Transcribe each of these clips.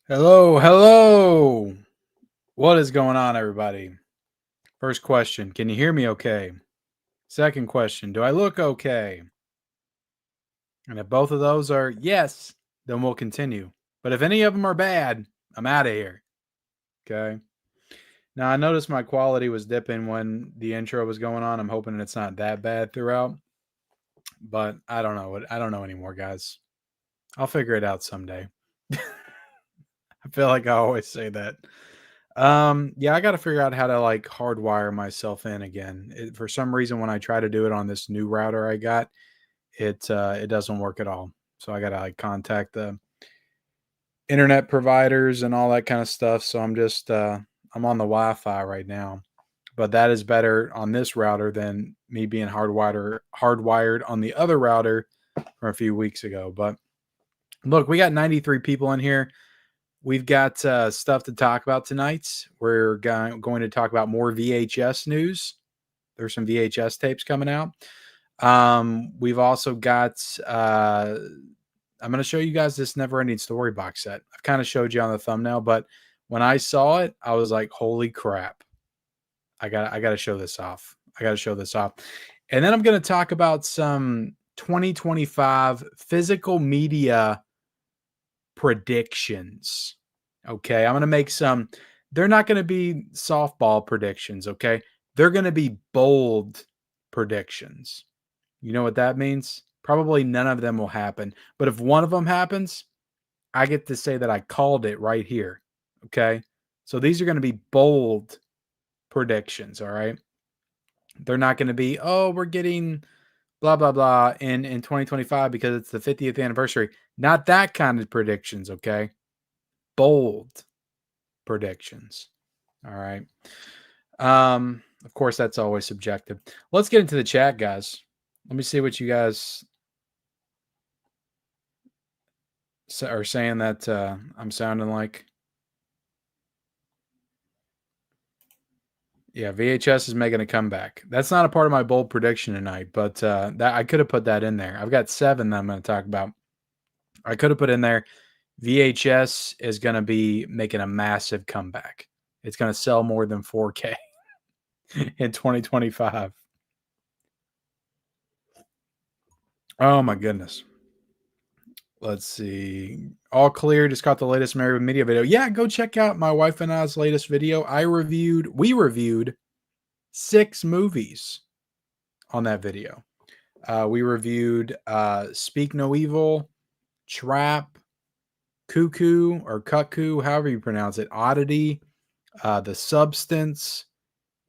Hello, hello. What is going on, everybody? First question, can you hear me okay? Second question, do I look okay? And if both of those are yes, then we'll continue. But if any of them are bad, I'm out of here. Okay. Now, I noticed my quality was dipping when the intro was going on. I'm hoping it's not that bad throughout. But I don't know. I don't know anymore, guys. I'll figure it out someday. I feel like I always say that. Yeah, I got to figure out how to like hardwire myself in again. For some reason, when I try to do it on this new router I got, it doesn't work at all. So I got to like contact the internet providers and all that kind of stuff. So I'm on the Wi-Fi right now, but that is better on this router than me being hardwired on the other router from a few weeks ago. But look, we got 93 people in here. We've got stuff to talk about tonight. We're going to talk about more VHS news. There's some VHS tapes coming out. We've also got, I'm going to show you guys this Neverending Story box set. I've kind of showed you on the thumbnail, but when I saw it, I was like, holy crap. I got to show this off. And then I'm going to talk about some 2025 physical media predictions. Okay, I'm going to make some. They're not going to be softball predictions. Okay, they're going to be bold predictions. You know what that means? Probably none of them will happen. But if one of them happens, I get to say that I called it right here. Okay, so these are going to be bold predictions. All right, they're not going to be, oh, we're getting blah blah blah in 2025 because it's the 50th anniversary. Not that kind of predictions. Okay, bold predictions. All right. Of course, that's always subjective. Let's get into the chat, guys. Let me see what you guys are saying that I'm sounding like. Yeah, VHS is making a comeback. That's not a part of my bold prediction tonight, but that I could have put that in there. I've got 7 that I'm going to talk about. I could have put in there. VHS is going to be making a massive comeback. It's going to sell more than 4K in 2025. Oh my goodness. Let's see. All clear. Just got the latest Mary with Media video. Yeah, go check out my wife and I's latest video. We reviewed 6 movies on that video. We reviewed Speak No Evil, Trap, Cuckoo or Cuckoo, however you pronounce it, Oddity, The Substance,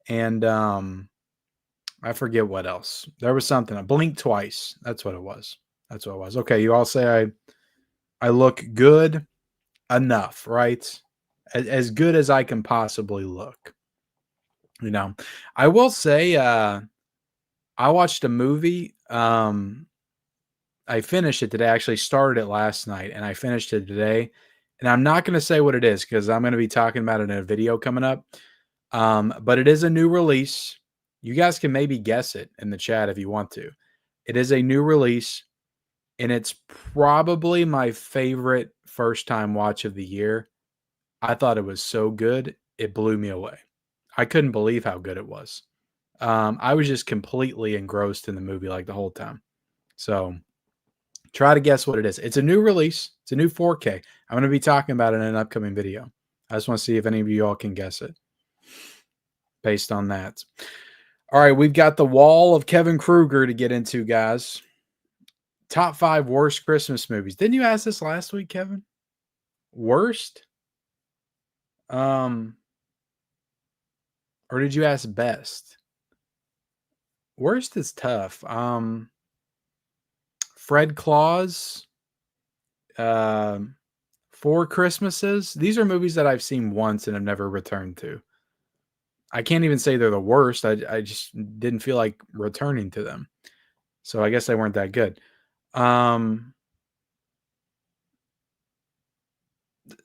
and I forget what else. There was something. I blinked twice. That's what it was. Okay, you all say I look good enough, right? As good as I can possibly look. You know, I will say I watched a movie. I finished it today. I actually started it last night and I finished it today. And I'm not going to say what it is because I'm going to be talking about it in a video coming up. But it is a new release. You guys can maybe guess it in the chat if you want to. It is a new release. And it's probably my favorite first-time watch of the year. I thought it was so good, it blew me away. I couldn't believe how good it was. I was just completely engrossed in the movie like the whole time. So try to guess what it is. It's a new release. It's a new 4K. I'm going to be talking about it in an upcoming video. I just want to see if any of you all can guess it based on that. All right, we've got The Wall of Kevin Kruger to get into, guys. Top 5 worst Christmas movies. Didn't you ask this last week, Kevin? Worst? Or did you ask best? Worst is tough. Fred Claus, 4 Christmases. These are movies that I've seen once and have never returned to. I can't even say they're the worst. I just didn't feel like returning to them. So I guess they weren't that good.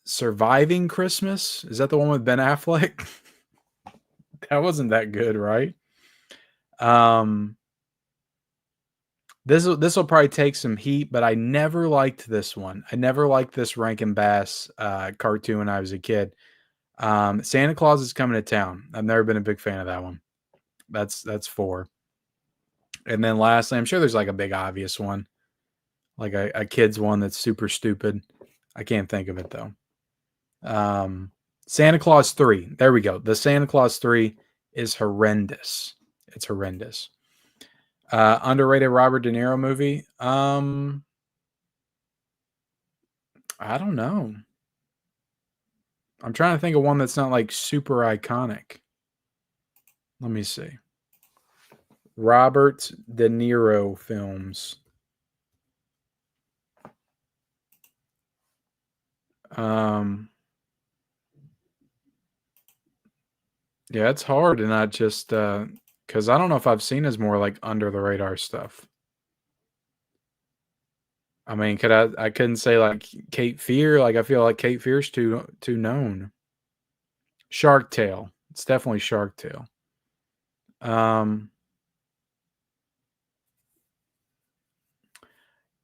Surviving Christmas. Is that the one with Ben Affleck? That wasn't that good, right? This will probably take some heat, but I never liked this one. I never liked this Rankin Bass cartoon when I was a kid. Santa Claus is Coming to Town. I've never been a big fan of that one. That's 4. And then lastly, I'm sure there's like a big obvious one, like a kid's one that's super stupid. I can't think of it though. Santa Claus 3. There we go. The Santa Claus 3 is horrendous. It's horrendous. Underrated Robert De Niro movie. I don't know. I'm trying to think of one that's not like super iconic. Let me see. Robert De Niro films. Yeah, it's hard to not just because I don't know if I've seen his more like under the radar stuff. I mean, I couldn't say like Cape Fear. Like I feel like Cape Fear's too known. Shark Tale. It's definitely Shark Tale.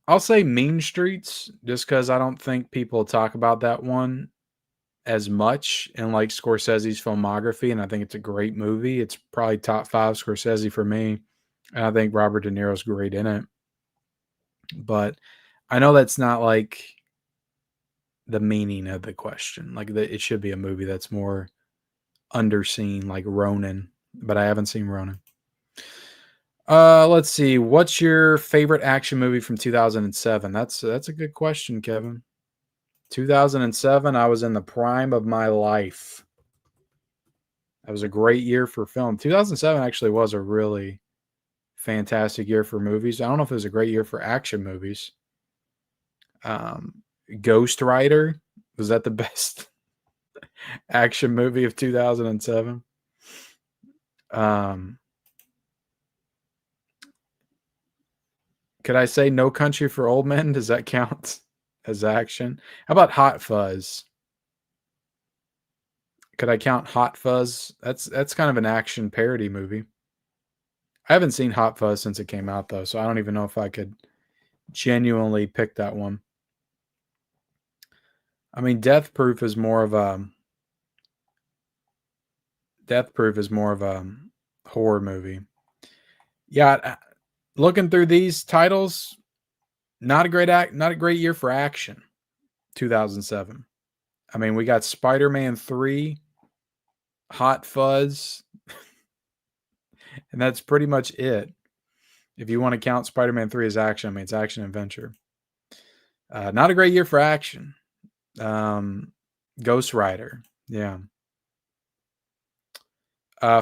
I'll say Mean Streets just because I don't think people talk about that one as much in like Scorsese's filmography, and I think it's a great movie. It's probably top 5 Scorsese for me, and I think Robert De Niro's great in it. But I know that's not like the meaning of the question. Like it should be a movie that's more underseen, like Ronin, but I haven't seen Ronin. Let's see. What's your favorite action movie from 2007? That's a good question, Kevin. 2007, I was in the prime of my life. That was a great year for film. 2007 actually was a really fantastic year for movies. I don't know if it was a great year for action movies. Ghost Rider, was that the best action movie of 2007? Could I say No Country for Old Men? Does that count as action? How about Hot Fuzz? Could I count Hot Fuzz? That's kind of an action parody movie. I haven't seen Hot Fuzz since it came out though, so I don't even know if I could genuinely pick that one. I mean, Death Proof is more of a horror movie. Yeah, looking through these titles, not a great year for action. 2007. I mean, we got Spider-Man 3, Hot Fuzz, and that's pretty much it. If you want to count Spider-Man 3 as action, I mean, it's action adventure. Not a great year for action. Ghost Rider. Yeah.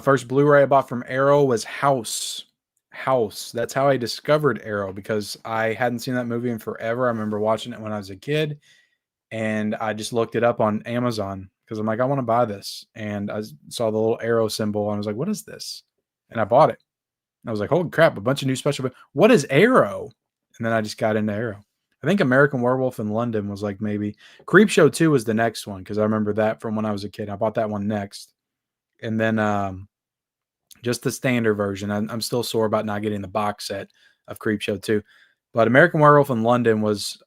First Blu-ray I bought from Arrow was House. House. That's how I discovered Arrow because I hadn't seen that movie in forever. I remember watching it when I was a kid, and I just looked it up on Amazon because I'm like, I want to buy this. And I saw the little arrow symbol, and I was like, what is this? And I bought it. And I was like, holy crap, a bunch of new special. What is Arrow? And then I just got into Arrow. I think American Werewolf in London was like maybe. Creepshow 2 was the next one because I remember that from when I was a kid. I bought that one next. And then just the standard version. I'm still sore about not getting the box set of Creepshow 2. But American Werewolf in London was...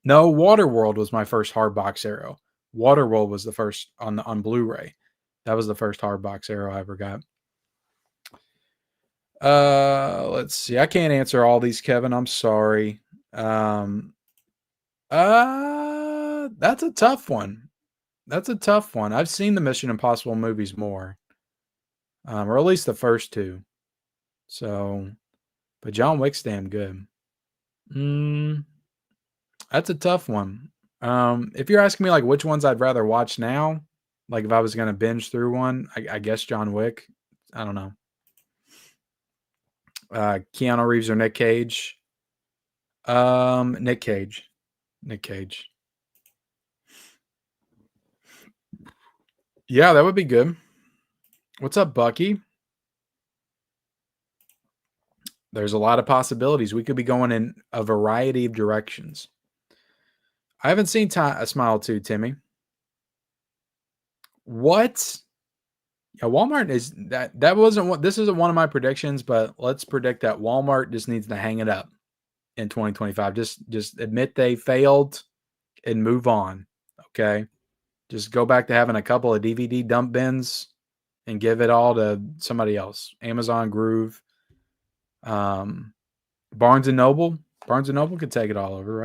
No, Waterworld was my first hard box Arrow. Waterworld was the first on Blu-ray. That was the first hard box Arrow I ever got. Let's see. I can't answer all these, Kevin. I'm sorry. That's a tough one. That's a tough one. I've seen the Mission Impossible movies more. Or at least the first 2. So, but John Wick's damn good. That's a tough one. If you're asking me like which ones I'd rather watch now, like if I was going to binge through one, I guess John Wick. I don't know. Keanu Reeves or Nick Cage? Nick Cage. Nick Cage. Yeah, that would be good. What's up, Bucky? There's a lot of possibilities. We could be going in a variety of directions. I haven't seen A Smile 2, Timmy. What? Yeah, Walmart is that wasn't what this isn't one of my predictions, but let's predict that Walmart just needs to hang it up. in 2025. Just admit they failed and move on. Okay. Just go back to having a couple of DVD dump bins and give it all to somebody else. Amazon, Groove, Barnes and Noble. Barnes and Noble could take it all over,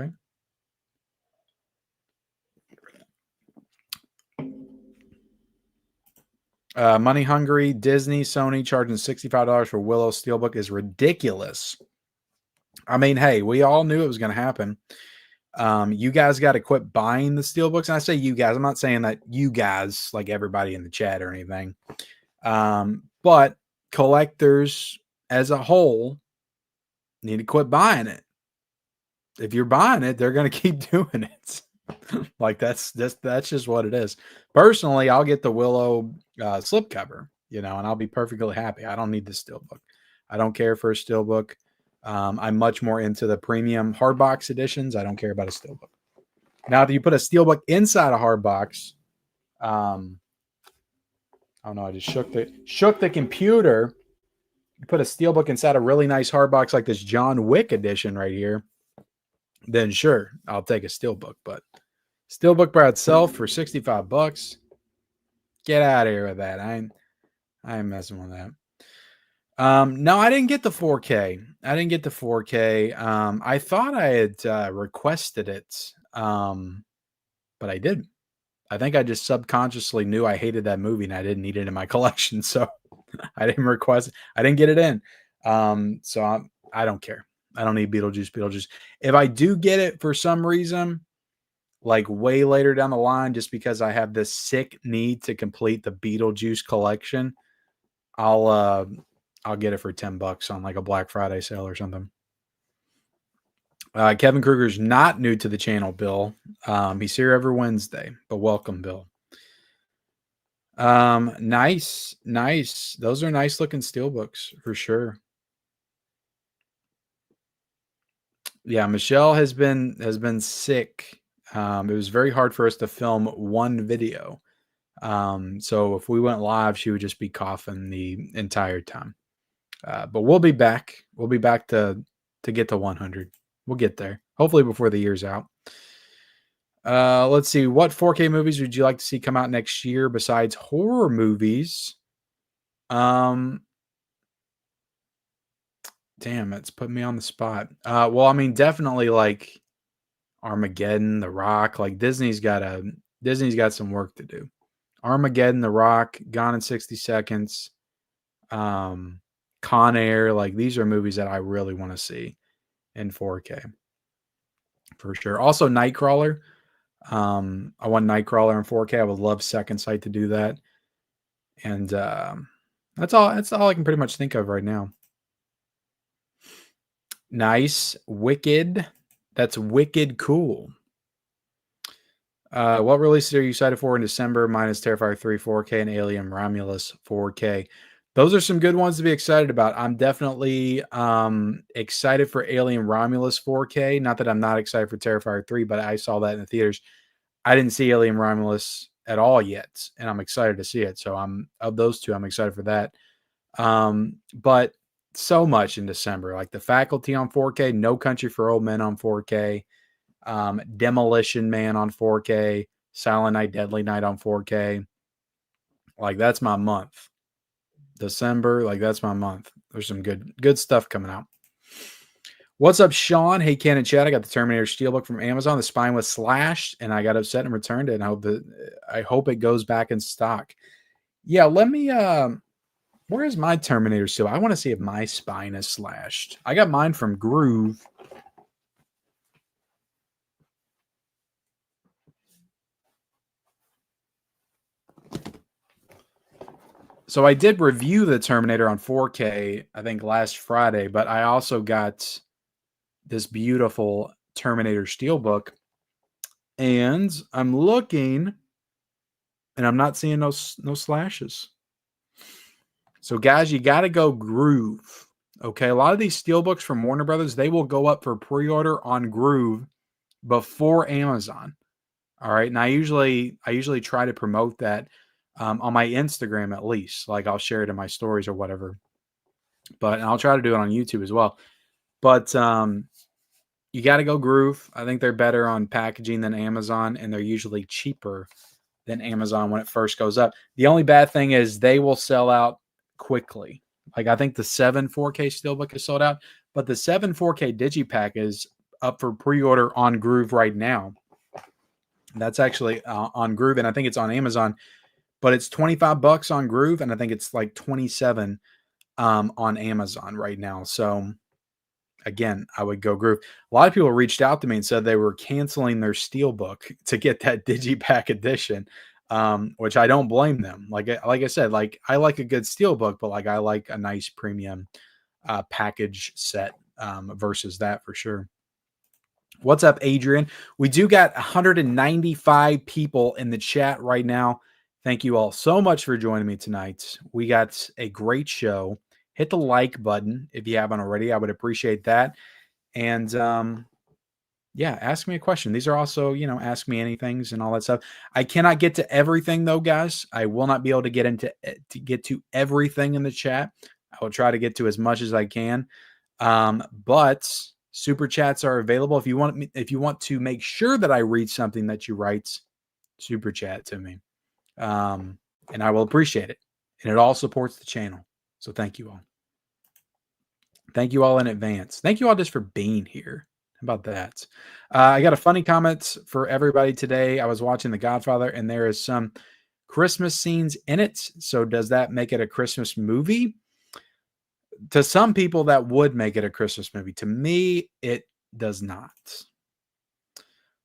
right? Money hungry, Disney, Sony charging $65 for Willow Steelbook is ridiculous. I mean, hey, we all knew it was going to happen. You guys got to quit buying the Steelbooks. And I say you guys, I'm not saying that you guys, like everybody in the chat or anything. But collectors as a whole need to quit buying it. If you're buying it, they're going to keep doing it. Like that's just what it is. Personally, I'll get the Willow slipcover, and I'll be perfectly happy. I don't need the Steelbook. I don't care for a Steelbook. I'm much more into the premium hardbox editions. I don't care about a Steelbook. Now, if you put a Steelbook inside a hardbox, I don't know. I just shook the computer. You put a Steelbook inside a really nice hardbox like this John Wick edition right here, then sure, I'll take a Steelbook. But Steelbook by itself for $65, get out of here with that. I ain't messing with that. No, I didn't get the 4K. I thought I had requested it, but I didn't. I think I just subconsciously knew I hated that movie and I didn't need it in my collection, so I didn't request it. I didn't get it in. So I don't care. I don't need Beetlejuice. If I do get it for some reason, like way later down the line, just because I have this sick need to complete the Beetlejuice collection, I'll get it for $10 on like a Black Friday sale or something. Kevin Kruger's not new to the channel, Bill. He's here every Wednesday, but welcome, Bill. Nice. Those are nice looking Steelbooks for sure. Yeah, Michelle has been sick. It was very hard for us to film one video. So if we went live, she would just be coughing the entire time. But we'll be back. We'll be back to get to 100. We'll get there. Hopefully before the year's out. Let's see. What 4K movies would you like to see come out next year besides horror movies? Damn, it's put me on the spot. Well, I mean, definitely like Armageddon, The Rock. Like Disney's got some work to do. Armageddon, The Rock, Gone in 60 Seconds, Con Air. Like these are movies that I really want to see in 4K for sure. Also, Nightcrawler. I want Nightcrawler in 4K. I would love Second Sight to do that. And that's all I can pretty much think of right now. Nice. Wicked. That's wicked cool. What releases are you excited for in December? Mine is Terrifier 3 4K and Alien Romulus 4K. Those are some good ones to be excited about. I'm definitely excited for Alien Romulus 4K. Not that I'm not excited for Terrifier 3, but I saw that in the theaters. I didn't see Alien Romulus at all yet, and I'm excited to see it. So of those two, I'm excited for that. But so much in December, like The Faculty on 4K, No Country for Old Men on 4K, Demolition Man on 4K, Silent Night, Deadly Night on 4K. Like that's my month. December, like that's my month. There's some good stuff coming out. What's up, Sean? Hey, Ken and Chad. I got the Terminator Steelbook from Amazon. The spine was slashed, and I got upset and returned it. And I hope it goes back in stock. Yeah, let me. Where's my Terminator Steel? I want to see if my spine is slashed. I got mine from Groove. So I did review the Terminator on 4K, I think last Friday, but I also got this beautiful Terminator Steelbook. And I'm looking, and I'm not seeing no slashes. So guys, you got to go Groove. Okay, a lot of these Steelbooks from Warner Brothers, they will go up for pre-order on Groove before Amazon. All right, and I usually try to promote that on my Instagram at least. Like I'll share it in my stories or whatever. But I'll try to do it on YouTube as well. But You got to go Groove. I think they're better on packaging than Amazon, and they're usually cheaper than Amazon when it first goes up. The only bad thing is they will sell out quickly. Like I think the 7 4K Steelbook is sold out, but the 7 4K Digipack is up for pre-order on Groove right now. That's actually on Groove, and I think it's on Amazon, but it's $25 on Groove, and I think it's like 27 on Amazon right now. So again, I would go Groove. A lot of people reached out to me and said they were canceling their Steelbook to get that Digipack edition, which I don't blame them. Like I said, like I like a good Steelbook, but like I like a nice premium package set versus that for sure. What's up, Adrian? We do got 195 people in the chat right now. Thank you all so much for joining me tonight. We got a great show. Hit the like button if you haven't already. I would appreciate that. And yeah, ask me a question. These are also, ask me anythings and all that stuff. I cannot get to everything though, guys. I will not be able to get to everything in the chat. I will try to get to as much as I can. But super chats are available. If you want to make sure that I read something that you write, super chat to me. And I will appreciate it. And it all supports the channel. So thank you all. Thank you all in advance. Thank you all just for being here. How about that? I got a funny comment for everybody today. I was watching The Godfather, and there is some Christmas scenes in it. So does that make it a Christmas movie? To some people, that would make it a Christmas movie. To me, it does not.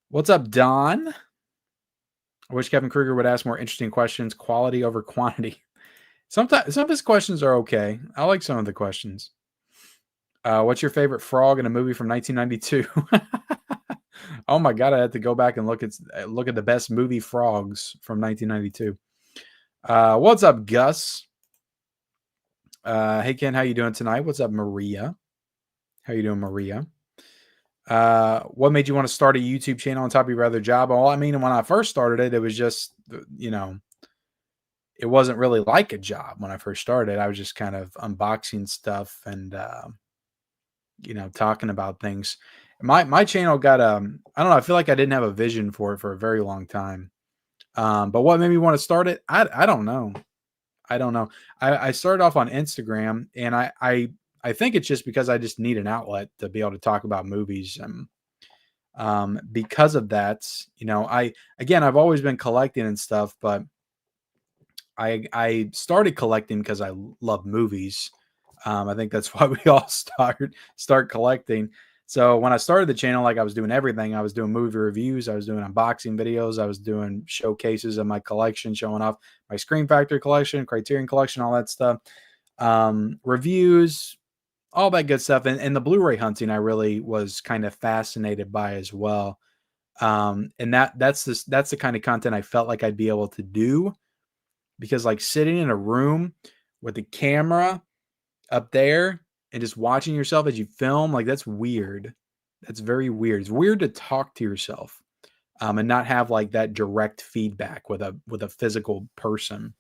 What's up, Don? I wish Kevin Kruger would ask more interesting questions, quality over quantity. Sometimes some of his questions are okay. I like some of the questions. What's your favorite frog in a movie from 1992? Oh my God, I had to go back and look at the best movie frogs from 1992. What's up, Gus? Hey Ken, how you doing tonight? What's up, Maria? How you doing, Maria? What made you want to start a YouTube channel on top of your other job? Well, I mean, when I first started it, it was just, it wasn't really like a job when I first started. I was just kind of unboxing stuff and, talking about things. My channel got, I don't know. I feel like I didn't have a vision for it for a very long time. But what made me want to start it? I don't know. I don't know. I started off on Instagram, and I think it's just because I just need an outlet to be able to talk about movies. And because of that, I've always been collecting and stuff, but I started collecting because I love movies. I think that's why we all start collecting. So when I started the channel, like I was doing everything. I was doing movie reviews. I was doing unboxing videos. I was doing showcases of my collection, showing off my Scream Factory collection, Criterion collection, all that stuff. Reviews, all that good stuff. And the Blu-ray hunting, I really was kind of fascinated by as well. And that's the kind of content I felt like I'd be able to do, because like sitting in a room with a camera up there and just watching yourself as you film, like that's weird. That's very weird. It's weird to talk to yourself and not have like that direct feedback with a physical person.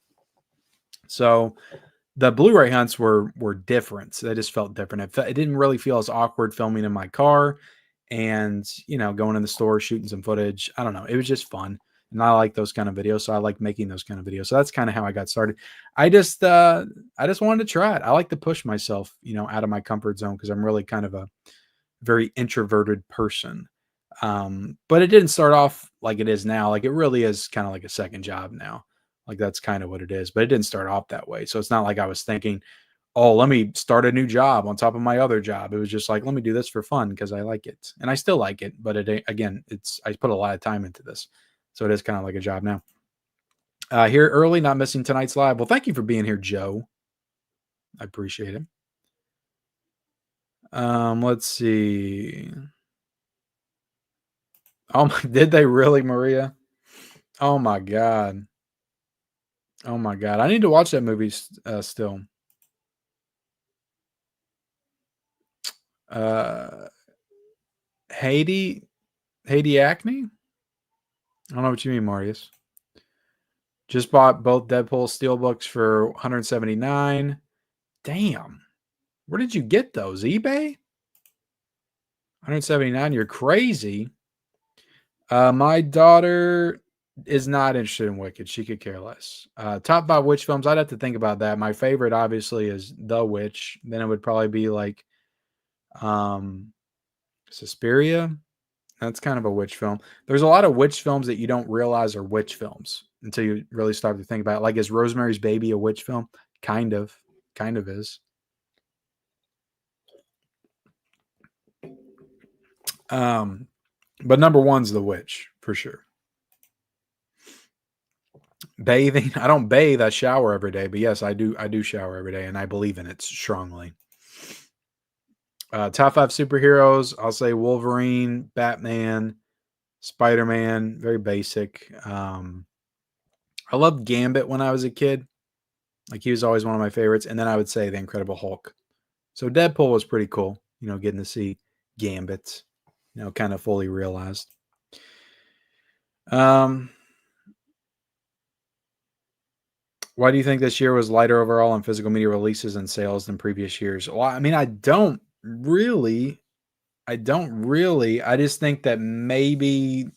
So the Blu-ray hunts were different. So they just felt different. It didn't really feel as awkward filming in my car and, going in the store, shooting some footage. I don't know. It was just fun. And I like those kind of videos. So I like making those kind of videos. So that's kind of how I got started. I just wanted to try it. I like to push myself, out of my comfort zone, because I'm really kind of a very introverted person. But it didn't start off like it is now. Like it really is kind of like a second job now. Like that's kind of what it is, but it didn't start off that way. So it's not like I was thinking, oh, let me start a new job on top of my other job. It was just like, let me do this for fun because I like it. And I still like it, but I put a lot of time into this. So it is kind of like a job now. Here early, not missing tonight's live. Well, thank you for being here, Joe. I appreciate it. Let's see. Oh my, did they really, Maria? Oh my God. Oh my God. I need to watch that movie still. Haiti Acne? I don't know what you mean, Marius. Just bought both Deadpool Steelbooks for $179. Damn. Where did you get those? eBay? 179. You're crazy. My daughter is not interested in Wicked. She could care less. Top 5 witch films. I'd have to think about that. My favorite, obviously, is The Witch. Then it would probably be like Suspiria. That's kind of a witch film. There's a lot of witch films that you don't realize are witch films until you really start to think about it. Like, is Rosemary's Baby a witch film? Kind of is. But number one's The Witch for sure. Bathing. I don't bathe. I shower every day. But yes, I do shower every day, and I believe in it strongly. Top 5 superheroes. I'll say Wolverine, Batman, Spider-Man. Very basic. I loved Gambit when I was a kid. Like, he was always one of my favorites. And then I would say the Incredible Hulk. So Deadpool was pretty cool. Getting to see Gambit, kind of fully realized. Why do you think this year was lighter overall on physical media releases and sales than previous years? Well, I mean, I don't really. I just think that maybe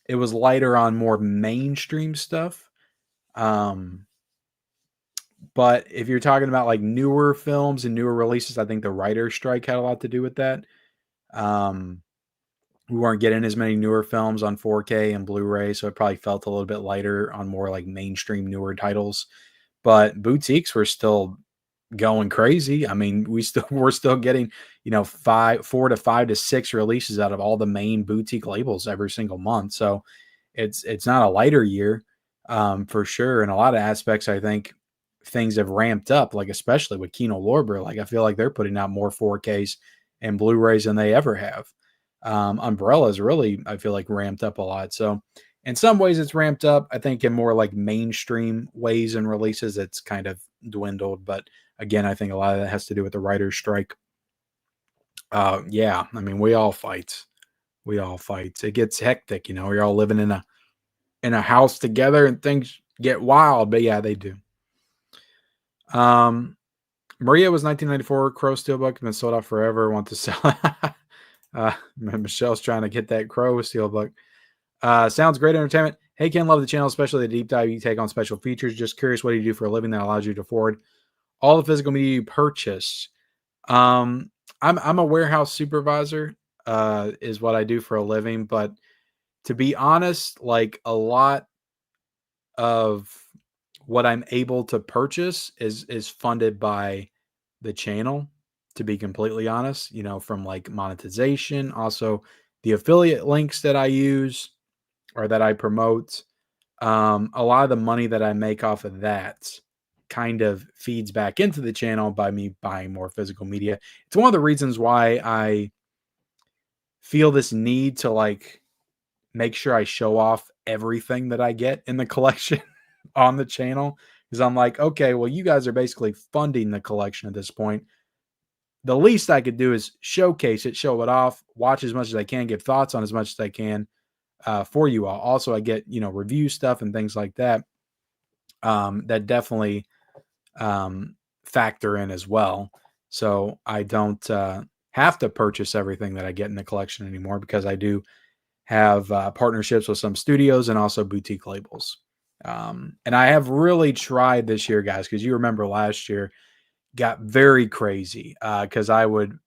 it was lighter on more mainstream stuff. But if you're talking about like newer films and newer releases, I think the writer's strike had a lot to do with that. We weren't getting as many newer films on 4K and Blu-ray, so it probably felt a little bit lighter on more like mainstream newer titles. But boutiques were still going crazy. I mean, we're still getting, 4 to 5 to 6 releases out of all the main boutique labels every single month. So it's not a lighter year, for sure. In a lot of aspects, I think things have ramped up, like especially with Kino Lorber. Like, I feel like they're putting out more 4Ks and Blu-rays than they ever have. Umbrella's really, I feel like, ramped up a lot. So in some ways it's ramped up. I think in more like mainstream ways and releases, it's kind of dwindled. But again, I think a lot of that has to do with the writer's strike. Yeah, I mean, we all fight. It gets hectic, we're all living in a house together and things get wild, but yeah, they do. Maria was 1994 Crow Steelbook, been sold out forever. Want to sell. Michelle's trying to get that Crow Steelbook. Sounds great entertainment. Hey, Ken, love the channel, especially the deep dive you take on special features. Just curious, what do you do for a living that allows you to afford all the physical media you purchase? I'm a warehouse supervisor, is what I do for a living. But to be honest, like, a lot of what I'm able to purchase is funded by the channel, to be completely honest, from like monetization, also the affiliate links that I use or that I promote. A lot of the money that I make off of that kind of feeds back into the channel by me buying more physical media. It's one of the reasons why I feel this need to like make sure I show off everything that I get in the collection on the channel, because I'm like, okay, well, you guys are basically funding the collection at this point. The least I could do is showcase it, show it off, watch as much as I can, give thoughts on as much as I can, for you all. Also, I get, review stuff and things like that, that definitely factor in as well. So I don't have to purchase everything that I get in the collection anymore, because I do have partnerships with some studios and also boutique labels. And I have really tried this year, guys, because you remember last year got very crazy, because I would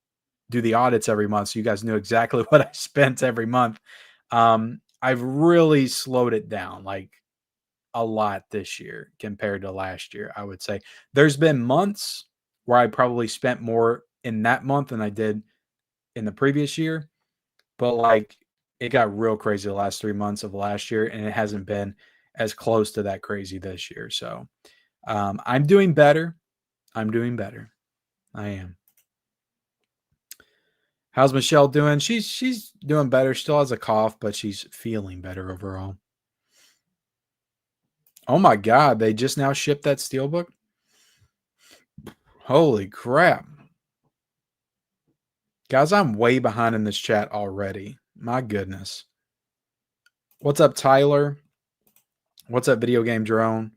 do the audits every month. So you guys knew exactly what I spent every month. I've really slowed it down, like, a lot this year compared to last year. I would say there's been months where I probably spent more in that month than I did in the previous year, but like, it got real crazy the last 3 months of last year, and it hasn't been as close to that crazy this year. So I'm doing better. I am. How's Michelle doing? She's doing better. Still has a cough, but she's feeling better overall. Oh my God, they just now shipped that Steelbook? Holy crap. Guys, I'm way behind in this chat already. My goodness. What's up, Tyler? What's up, Video Game Drone?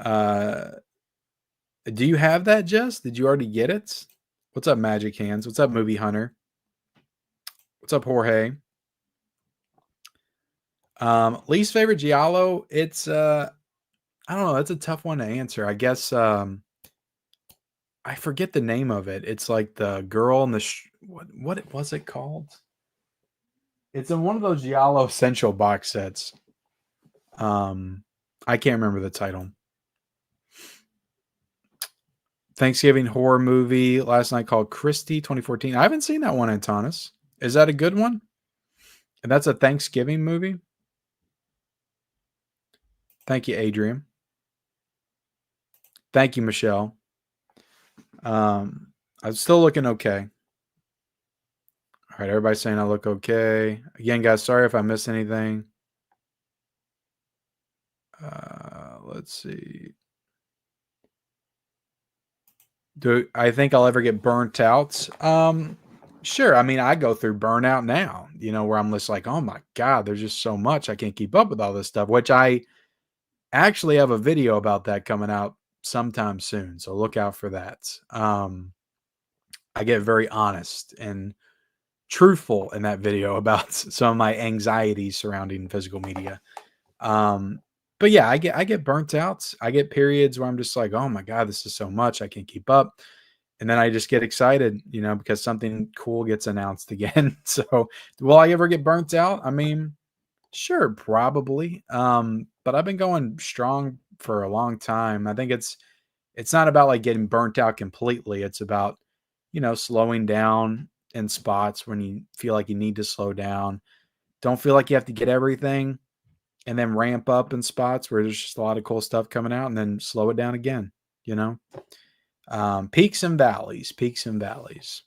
Do you have that, Jess? Did you already get it? What's up, Magic Hands? What's up, Movie Hunter? What's up, Jorge? Least favorite Giallo? It's I don't know. That's a tough one to answer. I guess I forget the name of it. It's like the girl in the what was it called? It's in one of those Giallo Essential box sets. Um, I can't remember the title. Thanksgiving horror movie last night called Christie 2014. I haven't seen that one, Antonis. Is that a good one? And that's a Thanksgiving movie? Thank you, Adrian. Thank you, Michelle. I'm still looking okay. All right, everybody's saying I look okay. Again, guys, sorry if I missed anything. Let's see. Do I think I'll ever get burnt out? Sure. I mean, I go through burnout now, where I'm just like, oh my God, there's just so much. I can't keep up with all this stuff, which I actually have a video about that coming out sometime soon. So look out for that. I get very honest and truthful in that video about some of my anxieties surrounding physical media. But yeah, I get burnt out. I get periods where I'm just like, oh my God, this is so much. I can't keep up. And then I just get excited, because something cool gets announced again. So will I ever get burnt out? I mean, sure, probably. But I've been going strong for a long time. I think it's not about like getting burnt out completely. It's about, slowing down in spots when you feel like you need to slow down. Don't feel like you have to get everything and then ramp up in spots where there's just a lot of cool stuff coming out and then slow it down again, peaks and valleys, peaks and valleys.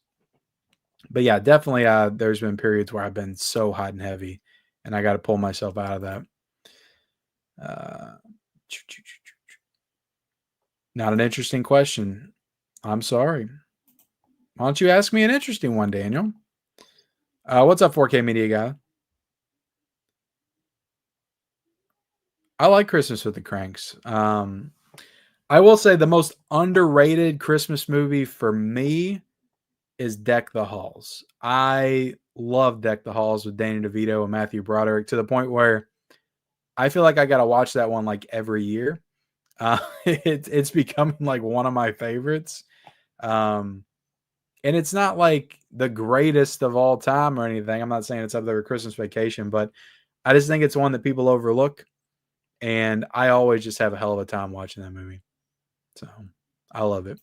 But yeah, definitely there's been periods where I've been so hot and heavy and I got to pull myself out of that. Not an interesting question. I'm sorry. Why don't you ask me an interesting one, Daniel? What's up, 4K Media Guy? I like Christmas with the Cranks. I will say the most underrated Christmas movie for me is Deck the Halls. I love Deck the Halls with Danny DeVito and Matthew Broderick to the point where I feel like I got to watch that one like every year. It's becoming like one of my favorites. And it's not like the greatest of all time or anything. I'm not saying it's up there with Christmas Vacation, but I just think it's one that people overlook. And I always just have a hell of a time watching that movie. So I love it.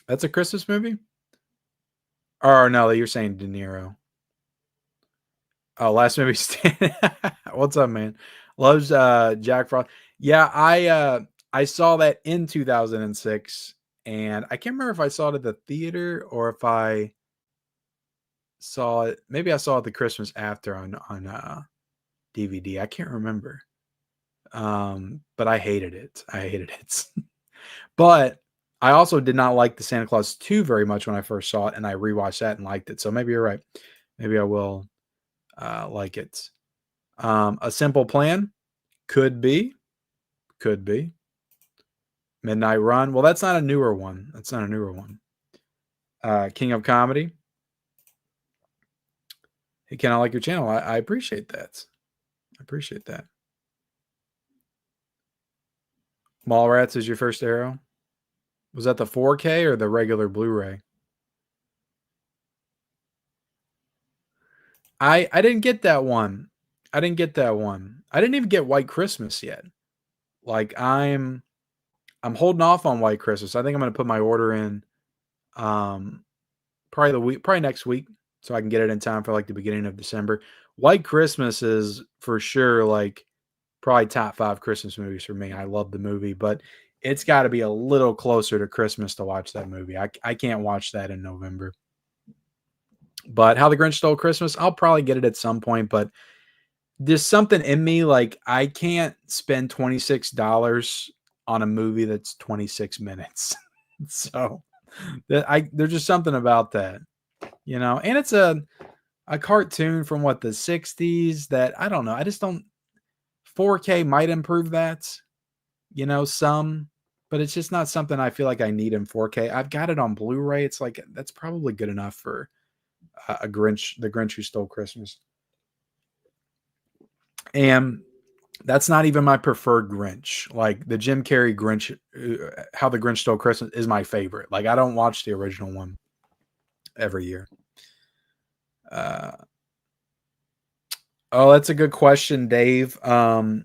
That's a Christmas movie? Or no, you're saying De Niro. Oh, last movie stand. What's up, man? Loves Jack Frost. Yeah, I saw that in 2006, and I can't remember if I saw it at the theater or if I saw it. Maybe I saw it the Christmas after on DVD. I can't remember. But I hated it. I hated it. But I also did not like the Santa Claus 2 very much when I first saw it, and I rewatched that and liked it. So maybe you're right. Maybe I will like it. A Simple Plan could be. Midnight Run. Well, that's not a newer one. King of Comedy. Hey, Ken, I like your channel. I appreciate that. Mallrats is your first arrow. Was that the 4K or the regular Blu-ray? I didn't get that one. I didn't even get White Christmas yet. Like I'm holding off on White Christmas. I think I'm going to put my order in probably next week so I can get it in time for like the beginning of December. White Christmas is for sure like probably top 5 Christmas movies for me. I love the movie, but it's got to be a little closer to Christmas to watch that movie. I can't watch that in November. But How the Grinch Stole Christmas, I'll probably get it at some point, but there's something in me like I can't spend $26 on a movie that's 26 minutes. So there's just something about that, and it's a cartoon from the 60s that I don't know. I just don't 4K might improve that, some, but it's just not something I feel like I need in 4K. I've got it on Blu-ray. It's like that's probably good enough for a Grinch, the Grinch Who Stole Christmas. And that's not even my preferred Grinch. Like the Jim Carrey Grinch, How the Grinch Stole Christmas is my favorite. Like I don't watch the original one every year. Oh, that's a good question, Dave. That's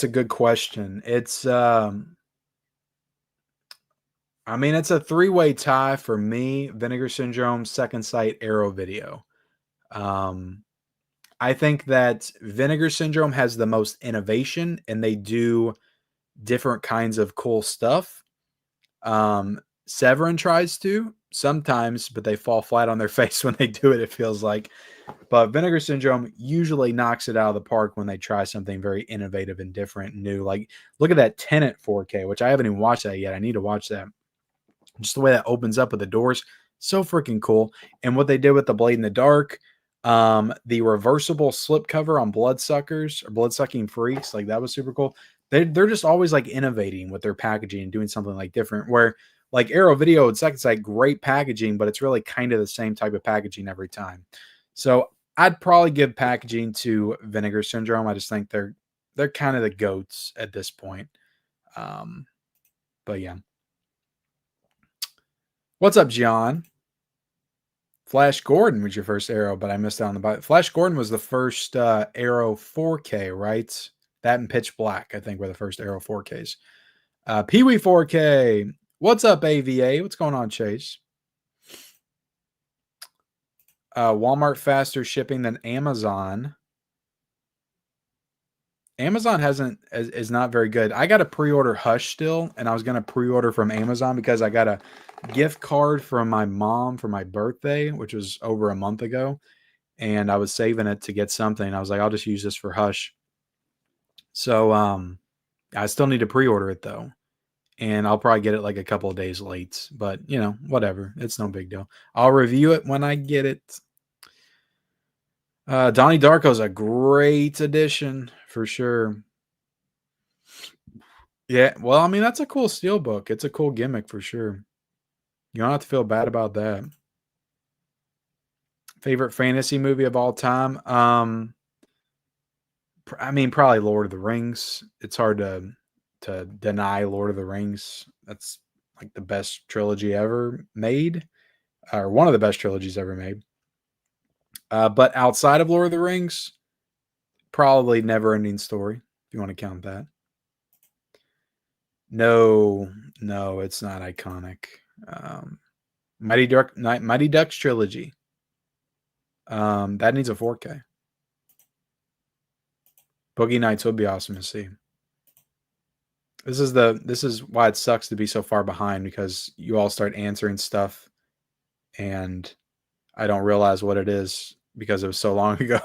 a good question. It's I mean, it's a three-way tie for me. Vinegar Syndrome, Second Sight, Arrow Video. I think that Vinegar Syndrome has the most innovation, and they do different kinds of cool stuff. Severin tries to sometimes, but they fall flat on their face when they do it, it feels like. But Vinegar Syndrome usually knocks it out of the park when they try something very innovative and different and new. Like, look at that Tenet 4K, which I haven't even watched that yet. I need to watch that. Just the way that opens up with the doors, so freaking cool. And what they did with the Blade in the Dark, the reversible slip cover on Bloodsuckers or Bloodsucking Freaks, like that was super cool. They're just always like innovating with their packaging and doing something like different. Where like Arrow Video and Second Sight, great packaging, but it's really kind of the same type of packaging every time. So I'd probably give packaging to Vinegar Syndrome. I just think they're kind of the goats at this point. But yeah. What's up, John? Flash Gordon was your first Arrow, but I missed out on the bite. Flash Gordon was the first Arrow 4K, right? That and Pitch Black, I think, were the first Arrow 4Ks. Pee Wee 4K. What's up, AVA? What's going on, Chase? Walmart faster shipping than Amazon. Amazon is not very good. I got a pre-order Hush still, and I was going to pre-order from Amazon because I got a gift card from my mom for my birthday, which was over a month ago, and I was saving it to get something. I was like, I'll just use this for Hush. So I still need to pre-order it though, and I'll probably get it like a couple of days late, but you know, whatever. It's no big deal. I'll review it when I get it. Donnie Darko's a great addition for sure. Yeah, well, I mean, that's a cool steelbook. It's a cool gimmick for sure. You don't have to feel bad about that. Favorite fantasy movie of all time? I mean, probably Lord of the Rings. It's hard to deny Lord of the Rings. That's like the best trilogy ever made, or one of the best trilogies ever made. But outside of Lord of the Rings, probably Neverending Story, if you want to count that. No, it's not iconic. Mighty Ducks trilogy. That needs a 4K. Boogie Nights would be awesome to see. This is why it sucks to be so far behind, because you all start answering stuff and I don't realize what it is because it was so long ago.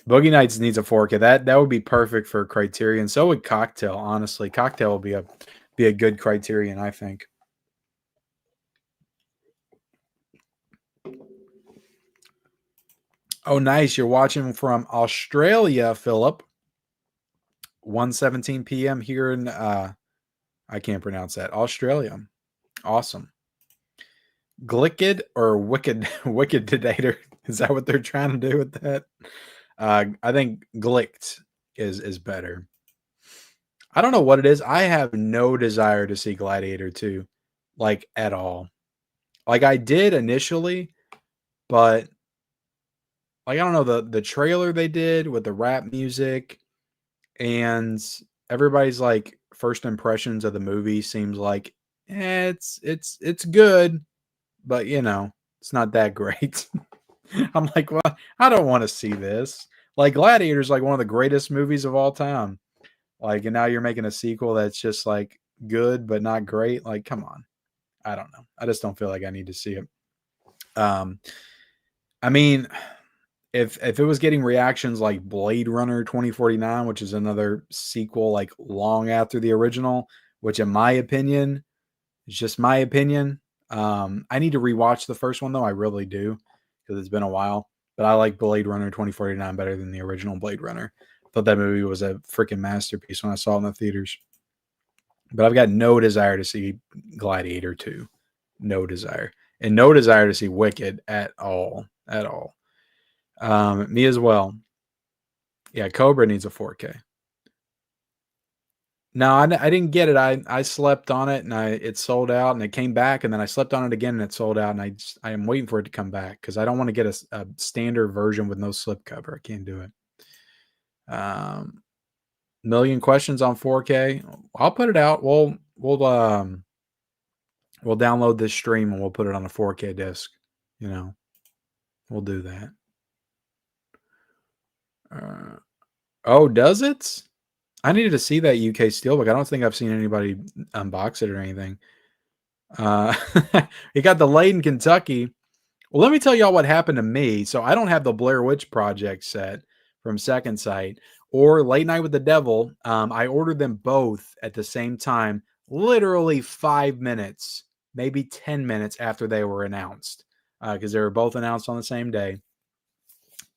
Boogie Nights needs a 4K. That would be perfect for Criterion. So would Cocktail, honestly. Cocktail will be a good Criterion, I think. Oh, nice. You're watching from Australia, Philip. 1:17 p.m. here in I can't pronounce that. Australia. Awesome. Glicked or Wicked Wicked Dedator. Is that what they're trying to do with that? I think Glicked is better. I don't know what it is. I have no desire to see Gladiator 2, like at all. Like I did initially, but like I don't know, the trailer they did with the rap music and everybody's like first impressions of the movie seems like it's good, but you know, it's not that great. I'm like, well, I don't want to see this. Like Gladiator is like one of the greatest movies of all time. Like, and now you're making a sequel that's just like good but not great. Like, come on. I don't know. I just don't feel like I need to see it. I mean, if it was getting reactions like Blade Runner 2049, which is another sequel like long after the original, which in my opinion is just my opinion. I need to rewatch the first one though. I really do, because it's been a while. But I like Blade Runner 2049 better than the original Blade Runner. I thought that movie was a freaking masterpiece when I saw it in the theaters. But I've got no desire to see Gladiator 2. No desire. and no desire to see Wicked at all. Me as well. Yeah, Cobra needs a 4K. No, I didn't get it. I slept on it and it sold out, and it came back, and then I slept on it again and it sold out, and I am waiting for it to come back because I don't want to get a standard version with no slipcover. I can't do it. Million questions on 4K. I'll put it out. We'll download this stream and we'll put it on a 4K disc. You know, we'll do that. Oh, does it? I needed to see that UK Steelbook. I don't think I've seen anybody unbox it or anything. It got delayed in Kentucky. Well, let me tell y'all what happened to me. So I don't have the Blair Witch Project set from Second Sight or Late Night with the Devil. I ordered them both at the same time, literally 5 minutes, maybe 10 minutes after they were announced, because they were both announced on the same day.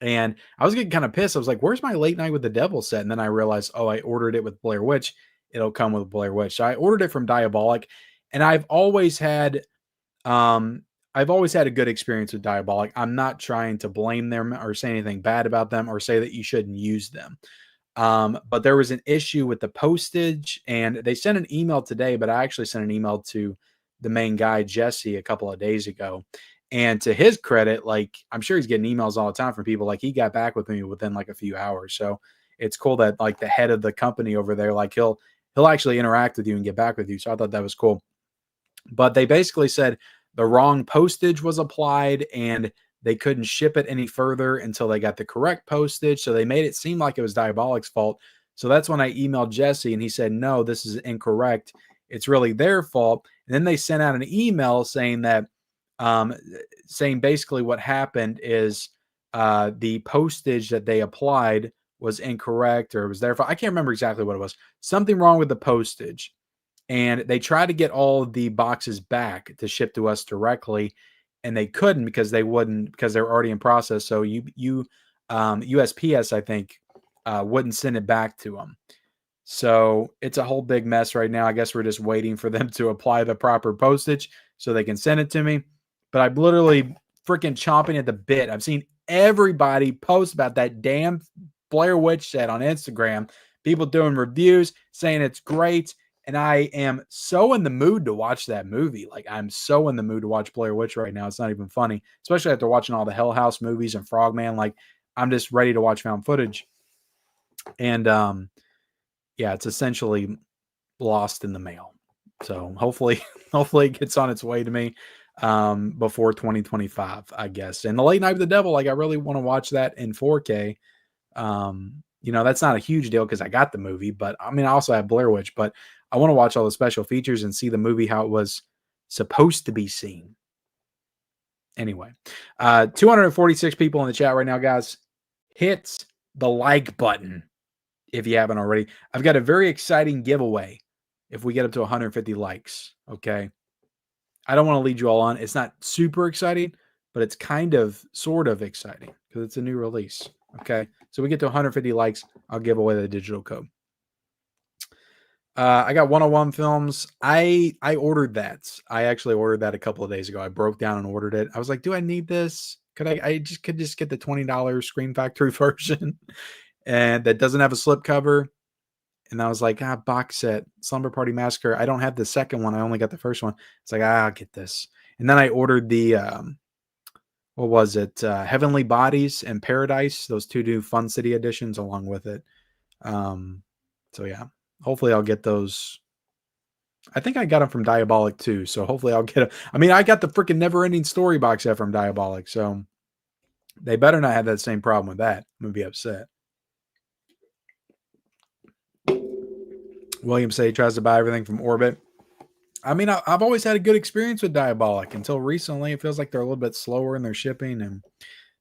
And I was getting kind of pissed. I was like, where's my Late Night with the Devil set? And then I realized, oh, I ordered it with Blair Witch. It'll come with Blair Witch. So I ordered it from Diabolic. And I've always had a good experience with Diabolic. I'm not trying to blame them or say anything bad about them or say that you shouldn't use them. But there was an issue with the postage, and they sent an email today, but I actually sent an email to the main guy, Jesse, a couple of days ago. And to his credit, like, I'm sure he's getting emails all the time from people. Like, he got back with me within like a few hours. So it's cool that like the head of the company over there, like he'll actually interact with you and get back with you. So I thought that was cool. But they basically said the wrong postage was applied and they couldn't ship it any further until they got the correct postage. So they made it seem like it was Diabolic's fault. So that's when I emailed Jesse and he said, no, this is incorrect. It's really their fault. And then they sent out an email saying that, saying basically what happened is the postage that they applied was incorrect, or it was their fault. I can't remember exactly what it was. Something wrong with the postage. And they tried to get all of the boxes back to ship to us directly, and they couldn't because they're already in process. So USPS, I think, wouldn't send it back to them. So it's a whole big mess right now. I guess we're just waiting for them to apply the proper postage so they can send it to me. But I'm literally freaking chomping at the bit. I've seen everybody post about that damn Blair Witch set on Instagram. People doing reviews saying it's great. And I am so in the mood to watch that movie. Like, I'm so in the mood to watch Blair Witch right now. It's not even funny, especially after watching all the Hell House movies and Frogman. Like, I'm just ready to watch found footage. And yeah, it's essentially lost in the mail. So hopefully it gets on its way to me before 2025, I guess. And the Late Night with the Devil, like, I really want to watch that in 4K. That's not a huge deal because I got the movie, but I mean, I also have Blair Witch, but I want to watch all the special features and see the movie how it was supposed to be seen. Anyway, 246 people in the chat right now, guys. Hit the like button if you haven't already. I've got a very exciting giveaway if we get up to 150 likes, okay? I don't want to lead you all on. It's not super exciting, but it's sort of exciting because it's a new release, okay? So we get to 150 likes, I'll give away the digital code. I got 101 Films. I ordered that. I actually ordered that a couple of days ago. I broke down and ordered it. I was like, do I need this? I could just get the $20 Screen Factory version and that doesn't have a slip cover. And I was like, box set, Slumber Party Massacre. I don't have the second one. I only got the first one. It's like, I'll get this. And then I ordered the, what was it? Heavenly Bodies and Paradise. Those two new Fun City editions along with it. So yeah, hopefully I'll get those. I think I got them from Diabolic too. So hopefully I'll get them. I mean, I got the freaking Neverending Story box set from Diabolic. So they better not have that same problem with that. I'm going to be upset. William Say tries to buy everything from Orbit. I mean, I've always had a good experience with Diabolic until recently. It feels like they're a little bit slower in their shipping, and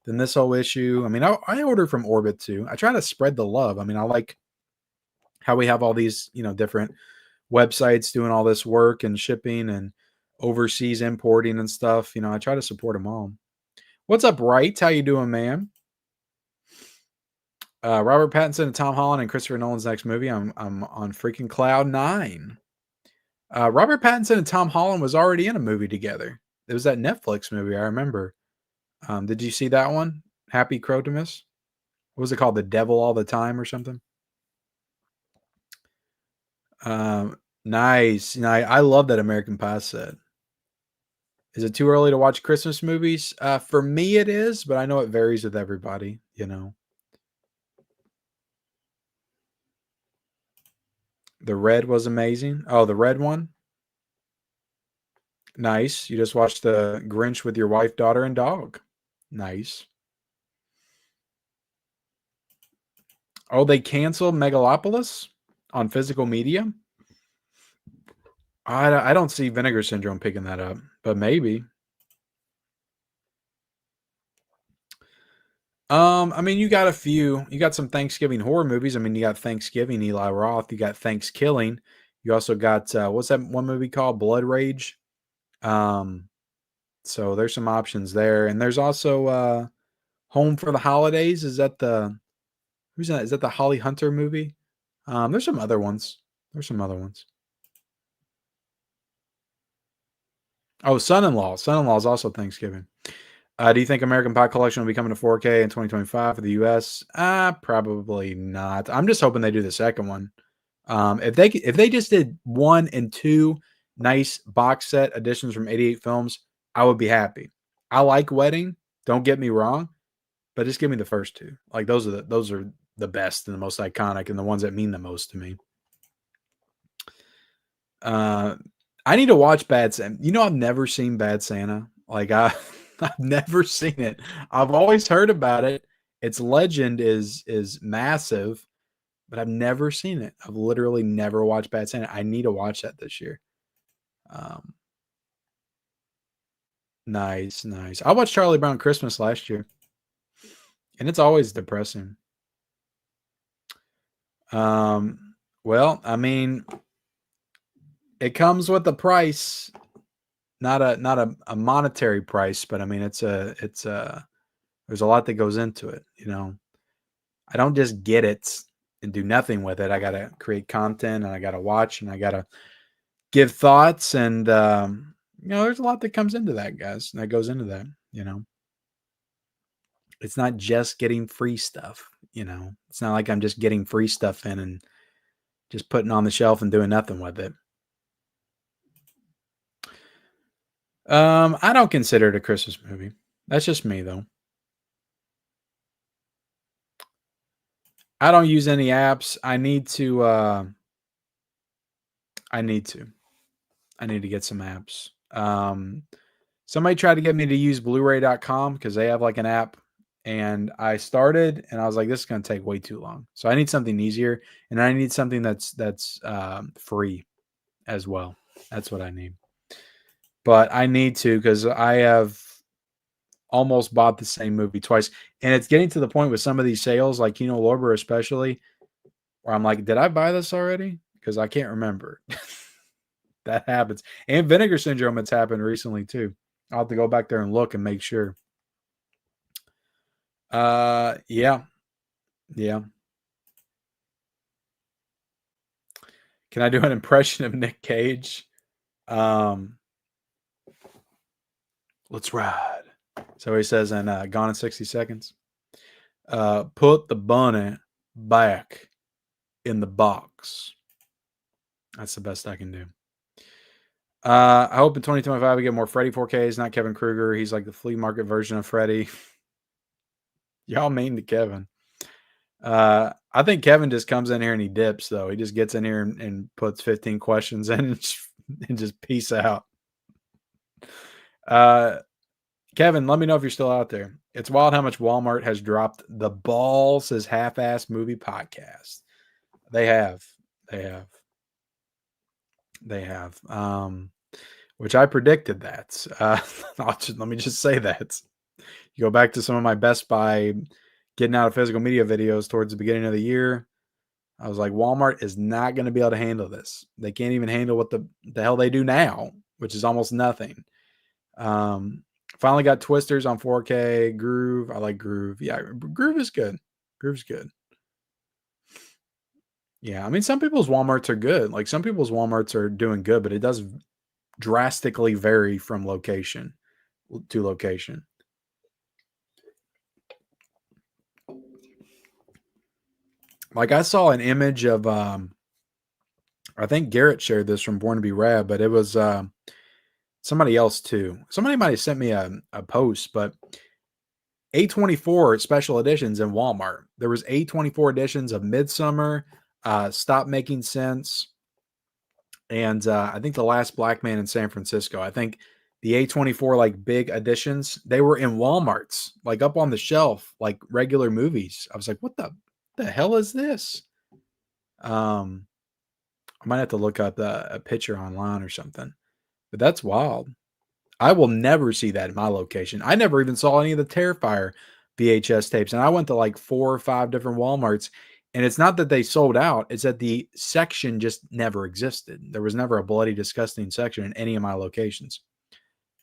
then this whole issue. I mean, I order from Orbit too. I try to spread the love. I mean, I like how we have all these, different websites doing all this work and shipping and overseas importing and stuff. I try to support them all. What's up, Wright? How you doing, man? Robert Pattinson and Tom Holland and Christopher Nolan's next movie. I'm on freaking cloud 9. Robert Pattinson and Tom Holland was already in a movie together. it was that Netflix movie, I remember. Did you see that one? Happy Crotimus? What was it called? The Devil All the Time or something? Nice. I love that American Pie set. Is it too early to watch Christmas movies? For me, it is, but I know it varies with everybody, you know. The Red was amazing. Oh, the Red one? Nice. You just watched the Grinch with your wife, daughter, and dog. Nice. Oh, they canceled Megalopolis on physical media? I don't see Vinegar Syndrome picking that up, but maybe. I mean, you got a few. You got some Thanksgiving horror movies. I mean, you got Thanksgiving, Eli Roth. You got Thanksgiving. You also got what's that one movie called? Blood Rage. Um, so there's some options there, and there's also Home for the Holidays. Is that the who's that? Is that the Holly Hunter movie? There's some other ones. There's some other ones. Oh, Son-in-Law. Son-in-Law is also Thanksgiving. Do you think American Pie Collection will be coming to 4K in 2025 for the US? Probably not. I'm just hoping they do the second one. If they just did 1 and 2 nice box set editions from 88 films, I would be happy. I like Wedding, don't get me wrong, but just give me the first 2. Like those are the best and the most iconic and the ones that mean the most to me. I need to watch Bad Santa. You know, I've never seen Bad Santa. Like I've never seen it. I've always heard about it. Its legend is massive, but I've never seen it. I've literally never watched Bad Santa. I need to watch that this year. Um, nice, nice. I watched Charlie Brown Christmas last year, and it's always depressing. Well, I mean, it comes with a price, not a monetary price, but I mean, it's a there's a lot that goes into it. You know, I don't just get it and do nothing with it. I got to create content and I got to watch and I got to give thoughts. And, there's a lot that comes into that, guys. That goes into that, It's not just getting free stuff, It's not like I'm just getting free stuff in and just putting on the shelf and doing nothing with it. I don't consider it a Christmas movie. That's just me, though. I don't use any apps. I need to. I need to. I need to get some apps. Somebody tried to get me to use Blu-ray.com because they have like an app, and I started, and I was like, "This is going to take way too long." So I need something easier, and I need something that's free as well. That's what I need. But I need to because I have almost bought the same movie twice, and it's getting to the point with some of these sales, like Lorber especially, where I'm like, "Did I buy this already?" Because I can't remember. That happens. And Vinegar Syndrome, it's happened recently too. I'll have to go back there and look and make sure. Yeah. Yeah. Can I do an impression of Nick Cage? Let's ride. So he says in Gone in 60 Seconds. Put the bunny back in the box. That's the best I can do. I hope in 2025 we get more Freddy 4Ks, not Kevin Krueger. He's like the flea market version of Freddy. Y'all mean to Kevin. I think Kevin just comes in here and he dips, though. He just gets in here and puts 15 questions in and just peace out. Kevin, let me know if you're still out there. It's wild how much Walmart has dropped the ball, says Half-Ass Movie Podcast. They have. Which I predicted that. Let me just say that. You go back to some of my Best Buy getting out of physical media videos towards the beginning of the year. I was like, Walmart is not going to be able to handle this. They can't even handle what the hell they do now, which is almost nothing. Finally got Twisters on 4K. Groove. I like Groove. Yeah, Groove is good. Groove's good. Yeah, I mean, some people's Walmarts are good. Like some people's Walmarts are doing good, but it does drastically vary from location. to location. Like I saw an image of I think Garrett shared this from Born to Be Rad, but it was somebody else too. Somebody might have sent me a post, but A24 special editions in Walmart. There was A24 editions of Midsummer, Stop Making Sense, and I think The Last Black Man in San Francisco. I think the A24 like big editions, they were in Walmarts, like up on the shelf, like regular movies. I was like, what the hell is this? I might have to look up a picture online or something, but that's wild. I will never see that in my location. I never even saw any of the Terrifier VHS tapes, and I went to like 4 or 5 different Walmarts, and it's not that they sold out, it's that the section just never existed. There was never a bloody, disgusting section in any of my locations.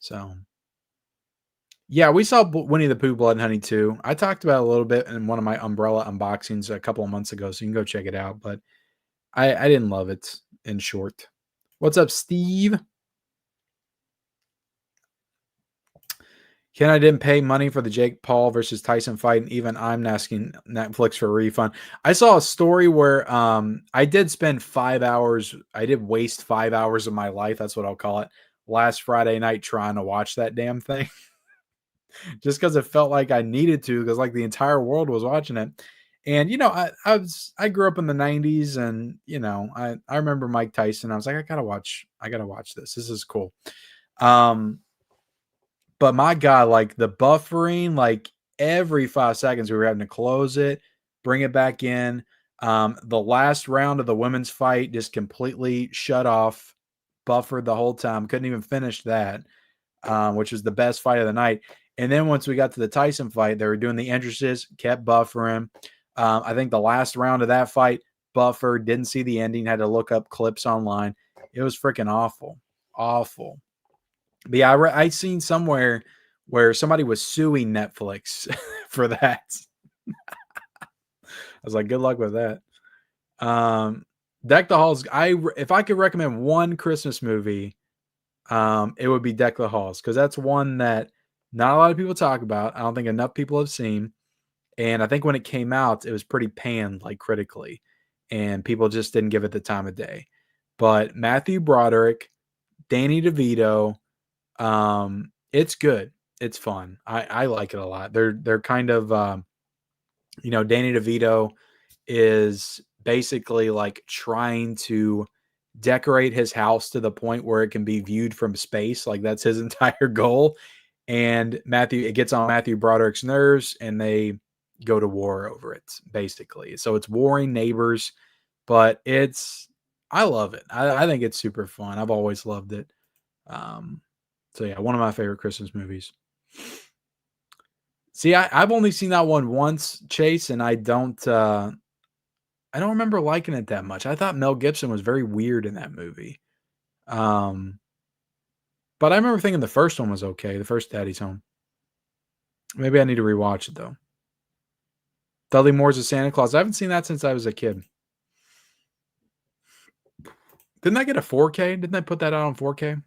So, yeah, we saw Winnie the Pooh Blood and Honey too. I talked about it a little bit in one of my Umbrella unboxings a couple of months ago, so you can go check it out, but I didn't love it, in short. What's up, Steve? Ken, I didn't pay money for the Jake Paul versus Tyson fight, and even I'm asking Netflix for a refund. I saw a story where I did spend 5 hours. I did waste 5 hours of my life. That's what I'll call it. Last Friday night trying to watch that damn thing, just because it felt like I needed to, because like the entire world was watching it. And I grew up in the '90s, and I remember Mike Tyson. I was like, I gotta watch this. This is cool. But my God, like the buffering, like every 5 seconds we were having to close it, bring it back in. The last round of the women's fight just completely shut off, buffered the whole time. Couldn't even finish that, which was the best fight of the night. And then once we got to the Tyson fight, they were doing the entrances, kept buffering. I think the last round of that fight, buffered, didn't see the ending, had to look up clips online. It was freaking awful. Awful. But yeah, I seen somewhere where somebody was suing Netflix for that. I was like, good luck with that. Deck the Halls. If I could recommend one Christmas movie, it would be Deck the Halls, because that's one that not a lot of people talk about. I don't think enough people have seen. And I think when it came out, it was pretty panned, like critically, and people just didn't give it the time of day. But Matthew Broderick, Danny DeVito, it's good. It's fun. I like it a lot. They're kind of Danny DeVito is basically like trying to decorate his house to the point where it can be viewed from space. Like that's his entire goal. And it gets on Matthew Broderick's nerves, and they go to war over it, basically. So it's warring neighbors, but I love it. I think it's super fun. I've always loved it. So yeah, one of my favorite Christmas movies. See, I've only seen that one once, Chase, and I don't remember liking it that much. I thought Mel Gibson was very weird in that movie. But I remember thinking the first one was okay, the first Daddy's Home. Maybe I need to rewatch it though. Dudley Moore's a Santa Claus. I haven't seen that since I was a kid. Didn't I get a 4K? Didn't I put that out on 4K?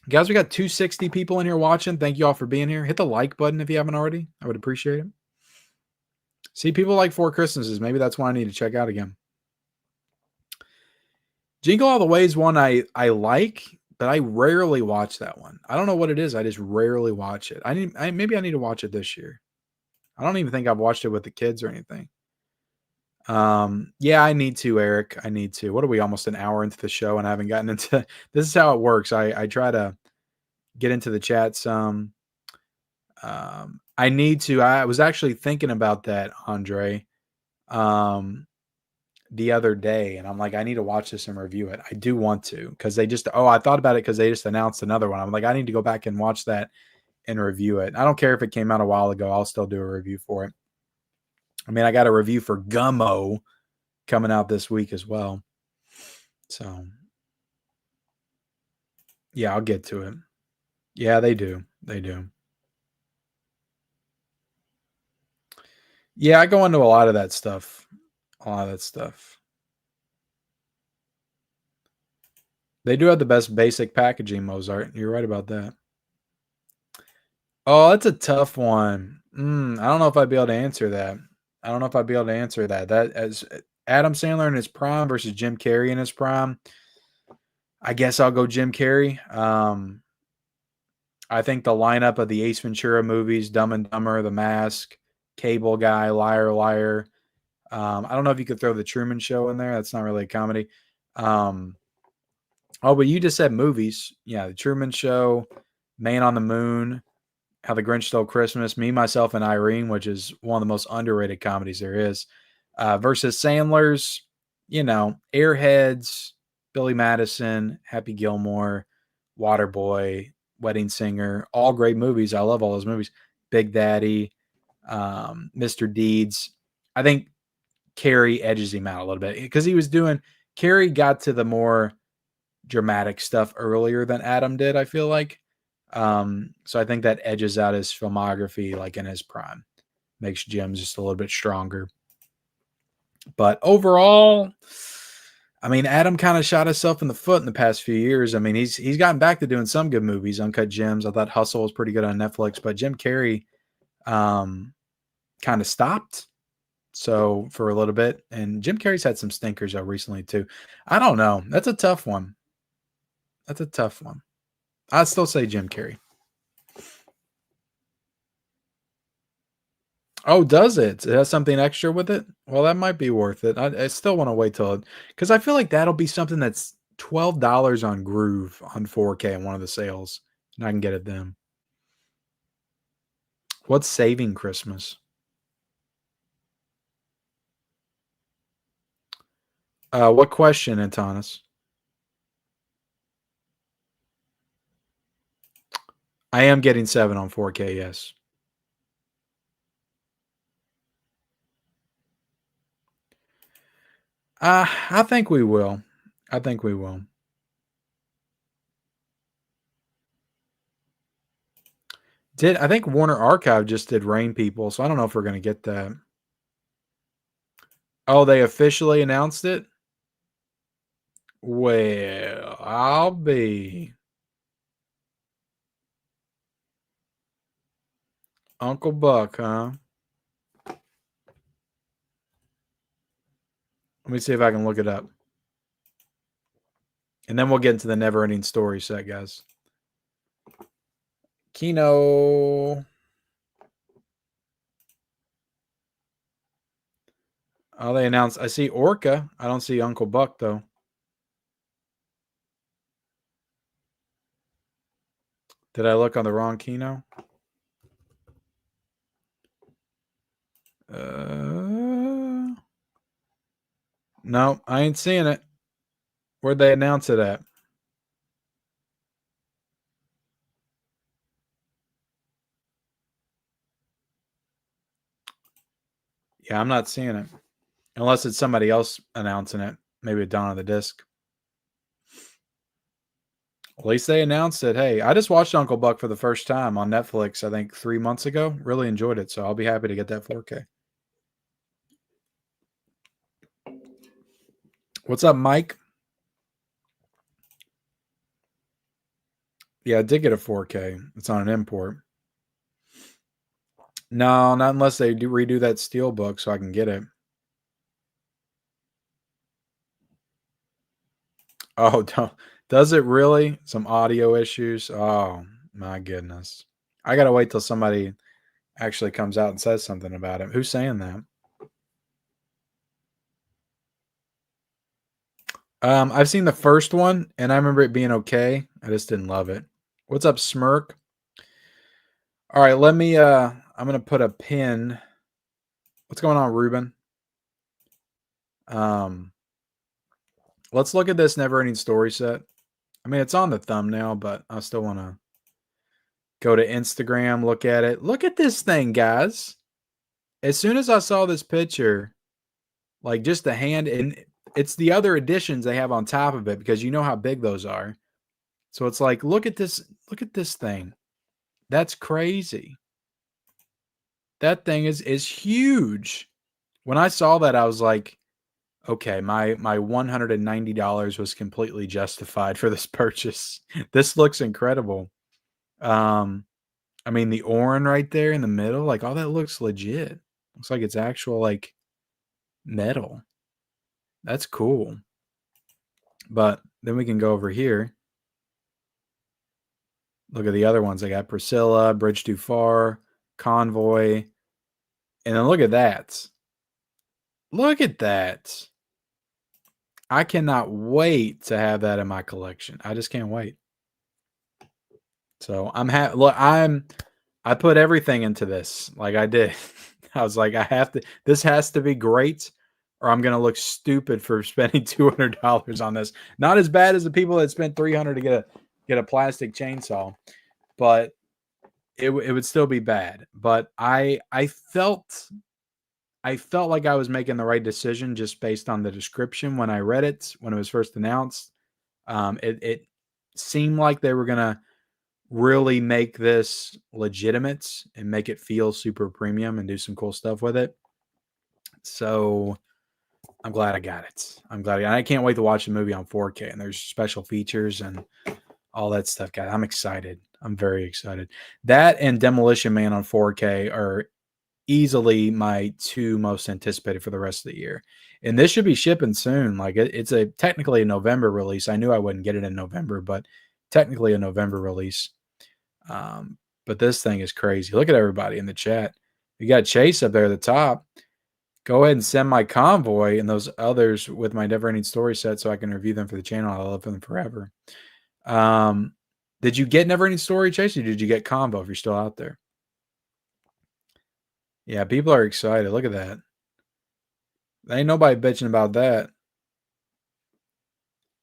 Guys, we got 260 people in here watching. Thank you all for being here. Hit the like button if you haven't already. I would appreciate it. See, people like Four Christmases. Maybe that's one I need to check out again. Jingle All the Way is one I like, but I rarely watch that one. I don't know what it is. I just rarely watch it. Maybe I need to watch it this year. I don't even think I've watched it with the kids or anything. Yeah, I need to, Eric. I need to. What are we, almost an hour into the show, and I haven't gotten into this is how it works. I try to get into the chat some. I need to. I was actually thinking about that, Andre, the other day, and I'm like, I need to watch this and review it. I do want to, because I thought about it because they just announced another one. I'm like, I need to go back and watch that and review it. I don't care if it came out a while ago. I'll still do a review for it. I mean, I got a review for Gummo coming out this week as well. So, yeah, I'll get to it. Yeah, they do. They do. Yeah, I go into a lot of that stuff. A lot of that stuff. They do have the best basic packaging, Mozart. You're right about that. Oh, that's a tough one. I don't know if I'd be able to answer that. I don't know if I'd be able to answer that. That as Adam Sandler in his prime versus Jim Carrey in his prime. I guess I'll go Jim Carrey. I think the lineup of the Ace Ventura movies, Dumb and Dumber, The Mask, Cable Guy, Liar Liar. I don't know if you could throw the Truman Show in there. That's not really a comedy. Um, oh, but you just said movies. Yeah, the Truman Show, Man on the Moon, How the Grinch Stole Christmas, Me, Myself, and Irene, which is one of the most underrated comedies there is, versus Sandler's, Airheads, Billy Madison, Happy Gilmore, Waterboy, Wedding Singer, all great movies. I love all those movies. Big Daddy, Mr. Deeds. I think Carrie edges him out a little bit because Carrie got to the more dramatic stuff earlier than Adam did, I feel like. So I think that edges out his filmography like in his prime, makes Jim just a little bit stronger. But overall, I mean, Adam kind of shot himself in the foot in the past few years. I mean, he's gotten back to doing some good movies. Uncut Gems, I thought Hustle was pretty good on Netflix, but Jim Carrey kind of stopped. So for a little bit, and Jim Carrey's had some stinkers though recently too. I don't know. That's a tough one. That's a tough one. I'd still say Jim Carrey. Oh, does it? It has something extra with it? Well, that might be worth it. I still want to wait till it, because I feel like that'll be something that's $12 on Groove on 4K in one of the sales, and I can get it then. What's Saving Christmas? What question, Antonis? I am getting 7 on 4K, yes. I think we will. I think we will. I think Warner Archive just did Rain People, so I don't know if we're gonna get that. Oh, they officially announced it? Well, I'll be Uncle Buck, huh? Let me see if I can look it up. And then we'll get into the Neverending Story set, guys. Kino. Oh, they announced. I see Orca. I don't see Uncle Buck, though. Did I look on the wrong Kino? No, I ain't seeing it. Where'd they announce it at? Yeah, I'm not seeing it. Unless it's somebody else announcing it. Maybe Dawn of the Disc. At least they announced it. Hey, I just watched Uncle Buck for the first time on Netflix, I think 3 months ago. Really enjoyed it, so I'll be happy to get that 4K. What's up, Mike? Yeah, I did get a 4K. It's on an import. No, not unless they do redo that Steelbook so I can get it. Oh, does it really? Some audio issues? Oh, my goodness. I got to wait till somebody actually comes out and says something about it. Who's saying that? I've seen the first one, and I remember it being okay. I just didn't love it. What's up, Smirk? All right, I'm gonna put a pin. What's going on, Ruben? Um, let's look at this Neverending Story set. I mean, it's on the thumbnail, but I still want to go to Instagram, look at it. Look at this thing, guys. As soon as I saw this picture, like just the hand, and it's the other additions they have on top of it because you know how big those are. So it's like, look at this thing. That's crazy. That thing is huge. When I saw that, I was like, okay, my $190 was completely justified for this purchase. This looks incredible. Um, I mean, the Orin right there in the middle, like all that looks legit. Looks like it's actual like metal. That's cool. But then we can go over here. Look at the other ones. I got Priscilla, Bridge Too Far, Convoy. And then look at that. Look at that. I cannot wait to have that in my collection. I just can't wait. So I put everything into this. Like I did. I was like, this has to be great, or I'm gonna look stupid for spending $200 on this. Not as bad as the people that spent $300 to get a plastic chainsaw, but it would still be bad. But I felt like I was making the right decision just based on the description when I read it when it was first announced. It seemed like they were gonna really make this legitimate and make it feel super premium and do some cool stuff with it. So I'm glad I got it. I can't wait to watch the movie on 4K, and there's special features and all that stuff. Guys, I'm excited. I'm very excited. That and Demolition Man on 4K are easily my two most anticipated for the rest of the year. And this should be shipping soon. Like it's technically a November release. I knew I wouldn't get it in November, but technically a November release. But this thing is crazy. Look at everybody in the chat. You got Chase up there at the top. Go ahead and send my Convoy and those others with my Neverending story set so I can review them for the channel. I love them forever. Did you get Neverending story, Chase, or did you get Convo if you're still out there? Yeah, people are excited. Look at that. There ain't nobody bitching about that.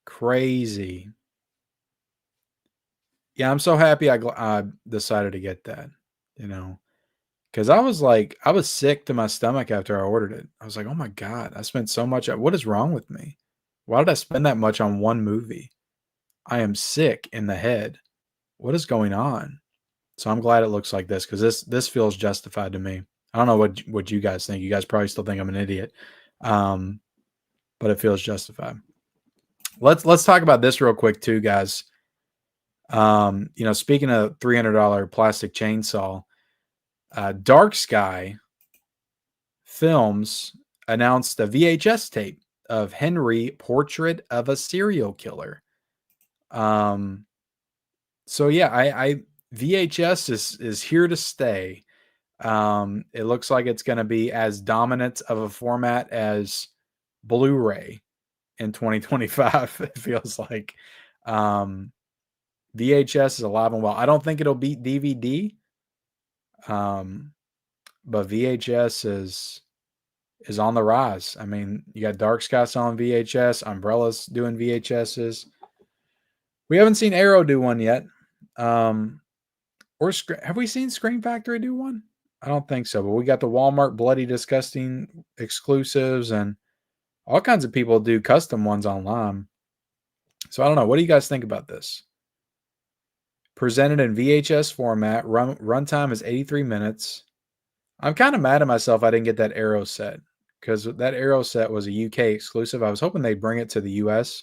Crazy. Yeah, I'm so happy I decided to get that, because I was sick to my stomach after I ordered it. I was like, oh my God, I spent so much. What is wrong with me? Why did I spend that much on one movie? I am sick in the head. What is going on? So I'm glad it looks like this because this feels justified to me. I don't know what you guys think. You guys probably still think I'm an idiot, but it feels justified. Let's talk about this real quick too, guys. Speaking of $300 plastic chainsaw, Dark Sky Films announced a VHS tape of Henry Portrait of a Serial Killer. So yeah, I VHS is here to stay. It looks like it's going to be as dominant of a format as Blu-ray in 2025. It feels like VHS is alive and well. I don't think it'll beat DVD, but VHS is on the rise. I mean, you got Dark Sky selling VHS, Umbrella's doing VHSs. We haven't seen Arrow do one yet. Or have we seen Scream Factory do one? I don't think so, but we got the Walmart Bloody Disgusting exclusives, and all kinds of people do custom ones online. So I don't know. What do you guys think about this? Presented in VHS format, runtime is 83 minutes. I'm kind of mad at myself I didn't get that Arrow set because that Arrow set was a UK exclusive. I was hoping they'd bring it to the US,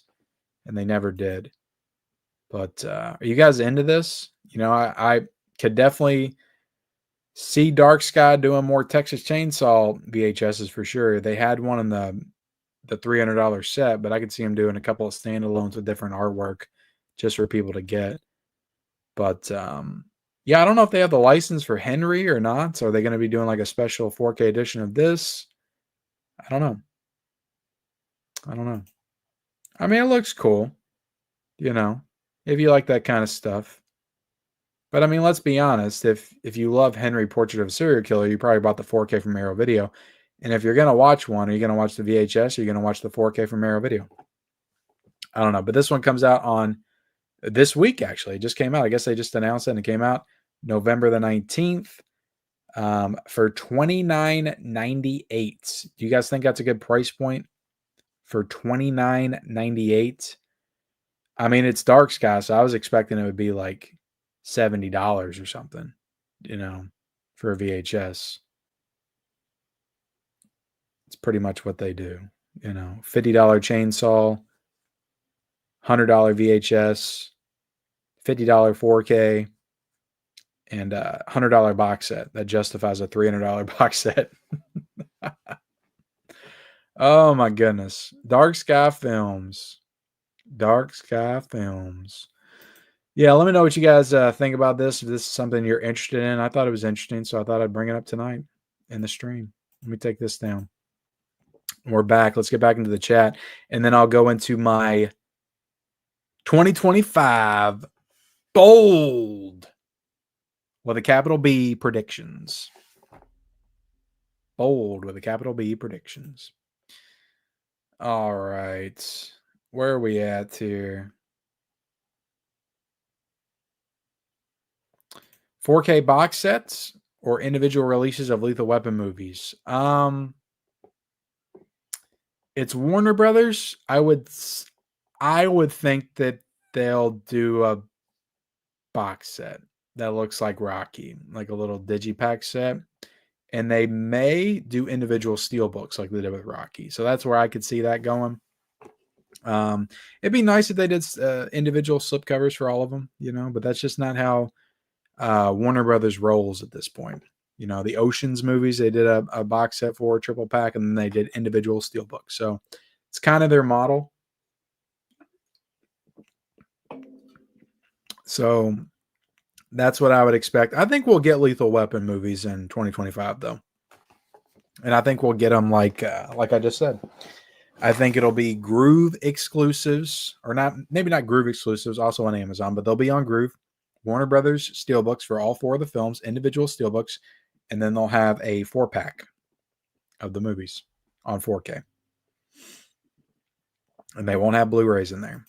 and they never did. But are you guys into this? I could definitely see Dark Sky doing more Texas Chainsaw VHSs for sure. They had one in the $300 set, but I could see them doing a couple of standalones with different artwork just for people to get. But yeah, I don't know if they have the license for Henry or not. So are they going to be doing like a special 4K edition of this? I don't know. I mean, it looks cool, if you like that kind of stuff. But I mean, let's be honest. If you love Henry Portrait of a Serial Killer, you probably bought the 4K from Arrow Video. And if you're going to watch one, are you going to watch the VHS or are you going to watch the 4K from Arrow Video? I don't know. But this one comes out on this week, actually. It just came out. I guess they just announced it and it came out November the 19th for $29.98. Do you guys think that's a good price point for $29.98? I mean, it's Dark Sky, so I was expecting it would be like $70 or something, for a VHS. It's pretty much what they do, $50 chainsaw, $100 VHS, $50 4K, and a $100 box set that justifies a $300 box set. Oh my goodness. Dark Sky Films. Dark Sky Films. Yeah, let me know what you guys think about this. If this is something you're interested in, I thought it was interesting, so I thought I'd bring it up tonight in the stream. Let me take this down. We're back. Let's get back into the chat, and then I'll go into my 2025 bold with a capital B predictions. Bold with a capital B predictions. All right. Where are we at here? 4K box sets or individual releases of Lethal Weapon movies? It's Warner Brothers. I would think that they'll do a box set that looks like Rocky, like a little digipack set. And they may do individual steelbooks like they did with Rocky. So that's where I could see that going. It'd be nice if they did individual slipcovers for all of them, but that's just not how Warner Brothers rolls at this point. The Oceans movies, they did a box set for a triple pack, and then they did individual steelbooks. So it's kind of their model. So that's what I would expect. I think we'll get Lethal Weapon movies in 2025, though. And I think we'll get them like I just said. I think it'll be Groove exclusives, or maybe not Groove exclusives, also on Amazon, but they'll be on Groove. Warner Brothers steelbooks for all 4 of the films, individual steelbooks, and then they'll have a 4-pack of the movies on 4K. And they won't have Blu-rays in there.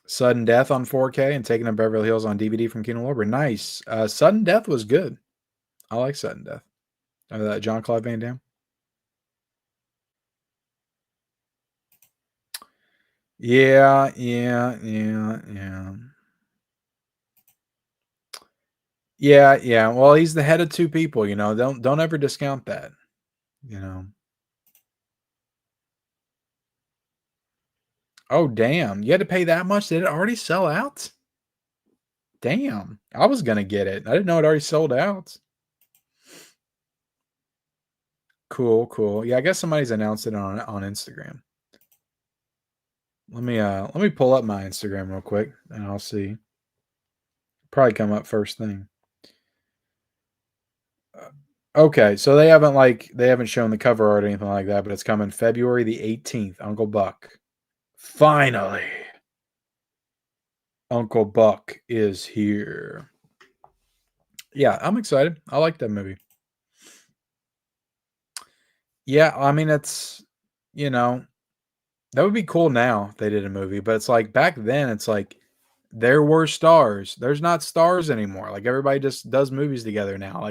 Sudden Death on 4K and Taking of Beverly Hills on DVD from Kino Lorber. Nice. Sudden Death was good. I like Sudden Death. That Jean-Claude Van Damme. Yeah. Yeah. Well, he's the head of 2 people, Don't ever discount that, Oh, damn. You had to pay that much? Did it already sell out? Damn. I was going to get it. I didn't know it already sold out. Cool. Yeah, I guess somebody's announced it on Instagram. Let me pull up my Instagram real quick and I'll see. Probably come up first thing. Okay, so they haven't shown the cover art or anything like that, but it's coming February the 18th. Uncle Buck. Finally. Uncle Buck is here. Yeah, I'm excited. I like that movie. Yeah, I mean, it's, that would be cool now if they did a movie, but it's like back then, it's like there were stars. There's not stars anymore. Like everybody just does movies together now.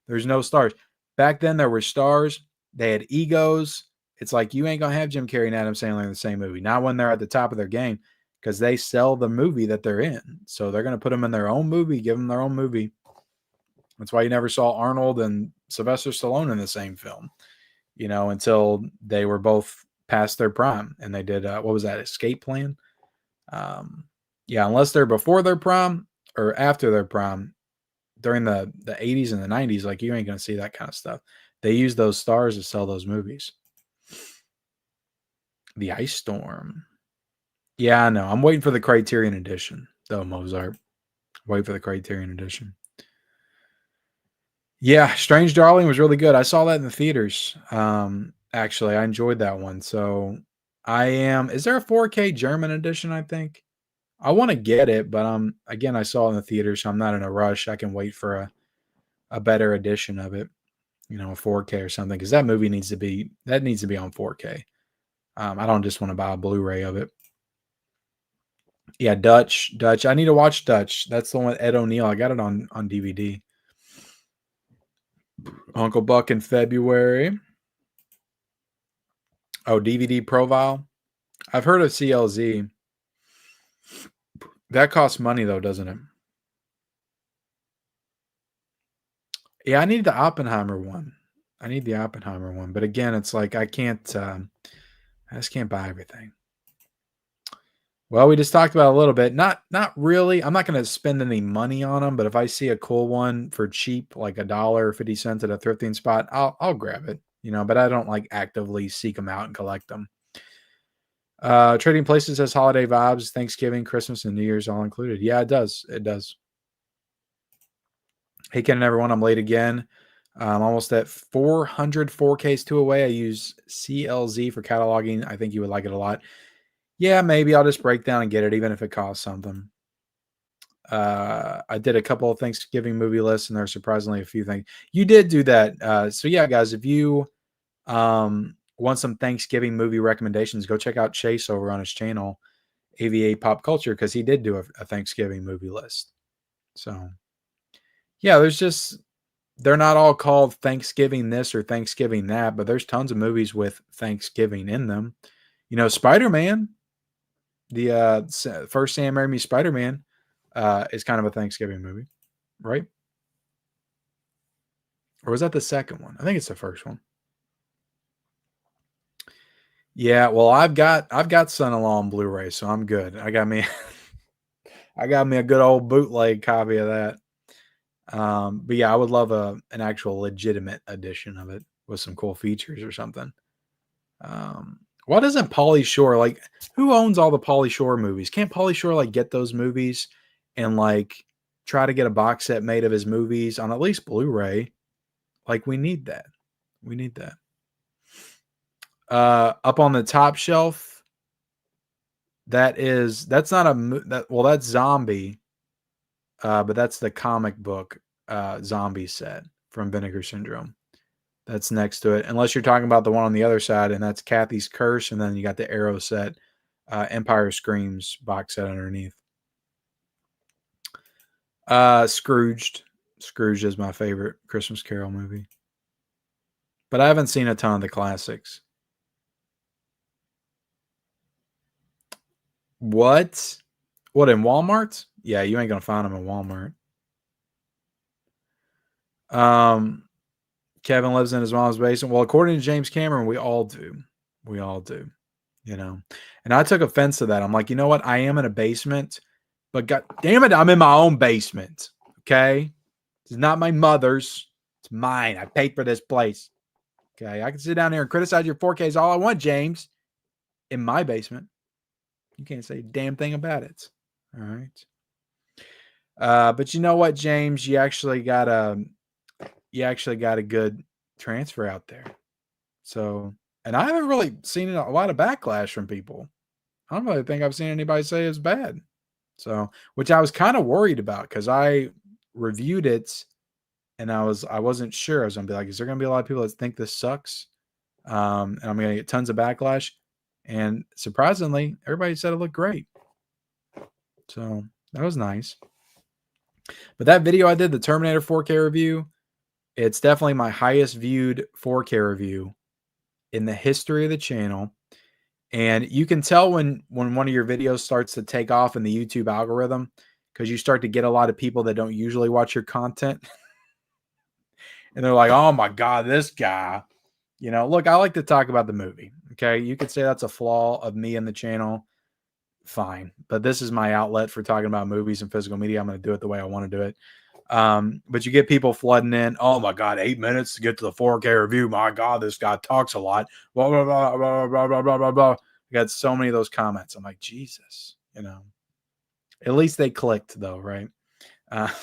There's no stars. Back then, there were stars. They had egos. It's like you ain't going to have Jim Carrey and Adam Sandler in the same movie. Not when they're at the top of their game because they sell the movie that they're in. So they're going to put them in their own movie, give them their own movie. That's why you never saw Arnold and Sylvester Stallone in the same film, until they were both past their prime. And they did, what was that, Escape Plan? Yeah, unless they're before their prime or after their prime during the 80s and the 90s, like you ain't going to see that kind of stuff. They use those stars to sell those movies. The Ice Storm. Yeah, I know. I'm waiting for the Criterion edition, though, Mozart. Wait for the Criterion edition. Yeah, Strange Darling was really good. I saw that in the theaters. Actually, I enjoyed that one. So is there a 4K German edition, I think? I want to get it, but again, I saw it in the theater, so I'm not in a rush. I can wait for a better edition of it, a 4K or something, because that movie needs to be on 4K. I don't just want to buy a Blu-ray of it. Yeah, Dutch. I need to watch Dutch. That's the one with Ed O'Neill. I got it on DVD. Uncle Buck in February. Oh, DVD Profile. I've heard of CLZ. That costs money, though, doesn't it? Yeah, I need the Oppenheimer one. But again, it's like I just can't buy everything. Well, we just talked about it a little bit. Not really. I'm not going to spend any money on them, but if I see a cool one for cheap, like $1.50 at a thrifting spot, I'll grab it. But I don't like actively seek them out and collect them. Trading Places has holiday vibes, Thanksgiving, Christmas, and New Year's all included. Yeah, it does. It does. Hey, Ken and everyone, I'm late again. I'm almost at 400 4Ks two away. I use CLZ for cataloging. I think you would like it a lot. Yeah, maybe I'll just break down and get it, even if it costs something. I did a couple of Thanksgiving movie lists, and there's surprisingly a few things. You did do that. So yeah, guys, if you want some Thanksgiving movie recommendations, go check out Chase over on his channel, AVA Pop Culture, because he did do a Thanksgiving movie list. So yeah, they're not all called Thanksgiving this or Thanksgiving that, but there's tons of movies with Thanksgiving in them. Spider-Man, the first Sam Raimi Spider-Man, is kind of a Thanksgiving movie, right? Or was that the second one? I think it's the first one. Yeah, well, I've got Son-in-Law on Blu-ray, so I'm good. I got me a good old bootleg copy of that. But yeah, I would love an actual legitimate edition of it with some cool features or something. Why doesn't Pauly Shore, like, who owns all the Pauly Shore movies? Can't Pauly Shore like get those movies and like try to get a box set made of his movies on at least Blu-ray? Like, we need that. We need that. Up on the top shelf, that's Zombie, but that's the comic book zombie set from Vinegar Syndrome. That's next to it, unless you're talking about the one on the other side, and that's Kathy's Curse, and then you got the Arrow set, Empire Screams box set underneath. Scrooged. Scrooge is my favorite Christmas Carol movie, but I haven't seen a ton of the classics. What? What, in Walmart? Yeah, you ain't gonna find them in Walmart. Kevin lives in his mom's basement. Well, according to James Cameron, we all do. We all do. And I took offense to that. I'm like, you know what? I am in a basement, but God damn it, I'm in my own basement. Okay, it's not my mother's. It's mine. I paid for this place. Okay, I can sit down here and criticize your 4Ks all I want, James. In my basement, you can't say a damn thing about it. All right. But you know what, James? You actually got a good transfer out there. So, and I haven't really seen a lot of backlash from people. I don't really think I've seen anybody say it's bad. So, which I was kind of worried about because I reviewed it and I wasn't sure. I was gonna be like, is there gonna be a lot of people that think this sucks? And I'm gonna get tons of backlash. And surprisingly, everybody said it looked great. So that was nice. But that video I did, the Terminator 4K review, it's definitely my highest viewed 4K review in the history of the channel. And you can tell when one of your videos starts to take off in the YouTube algorithm because you start to get a lot of people that don't usually watch your content. And they're like, oh my God, this guy. Look, I like to talk about the movie. Okay. You could say that's a flaw of me and the channel. Fine. But this is my outlet for talking about movies and physical media. I'm going to do it the way I want to do it. But you get people flooding in. Oh my God, 8 minutes to get to the 4K review. My God, this guy talks a lot. Blah, blah, blah, blah, blah, blah, blah, blah, blah. I got so many of those comments. I'm like, Jesus, at least they clicked though, right? I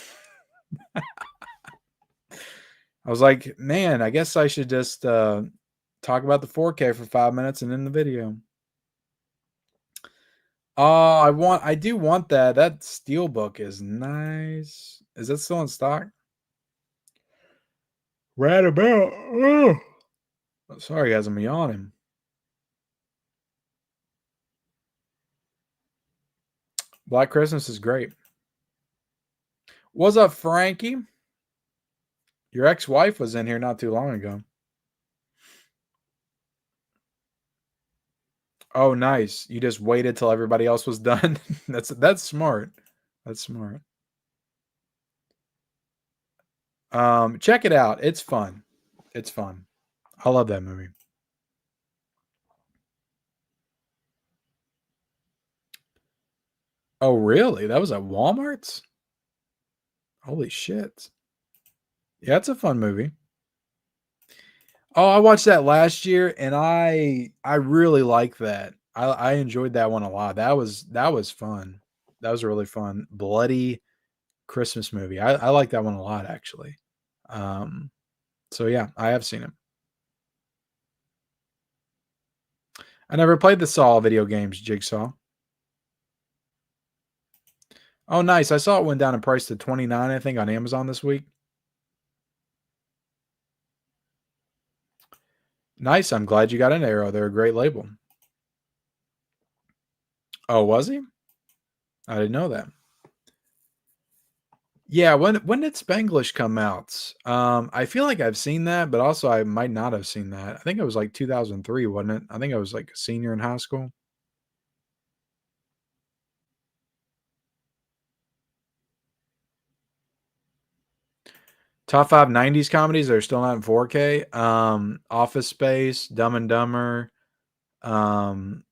was like, man, I guess I should just talk about the 4K for 5 minutes and end the video. Oh, I do want that. That Steelbook is nice. Is that still in stock? Right about. Oh. Sorry, guys, I'm yawning. Black Christmas is great. What's up, Frankie? Your ex-wife was in here not too long ago. Oh, nice. You just waited till everybody else was done. That's smart. That's smart. Check it out. It's fun. It's fun. I love that movie. Oh, really? That was at Walmart's? Holy shit. Yeah, it's a fun movie. Oh, I watched that last year and I really like that. I enjoyed that one a lot. That was fun. That was a really fun, bloody Christmas movie. I like that one a lot actually. Um, so yeah, I have seen it. I never played the Saw video games, Jigsaw. Oh, nice. I saw it went down in price to 29, I think, on Amazon this week. Nice. I'm glad you got an Arrow. They're a great label. Oh, was he? I didn't know that. Yeah, when did Spanglish come out? I feel like I've seen that, but also I might not have seen that. I think it was like 2003, wasn't it? I think I was like a senior in high school. Top five '90s comedies that are still not in 4K. Office Space, Dumb and Dumber. Um,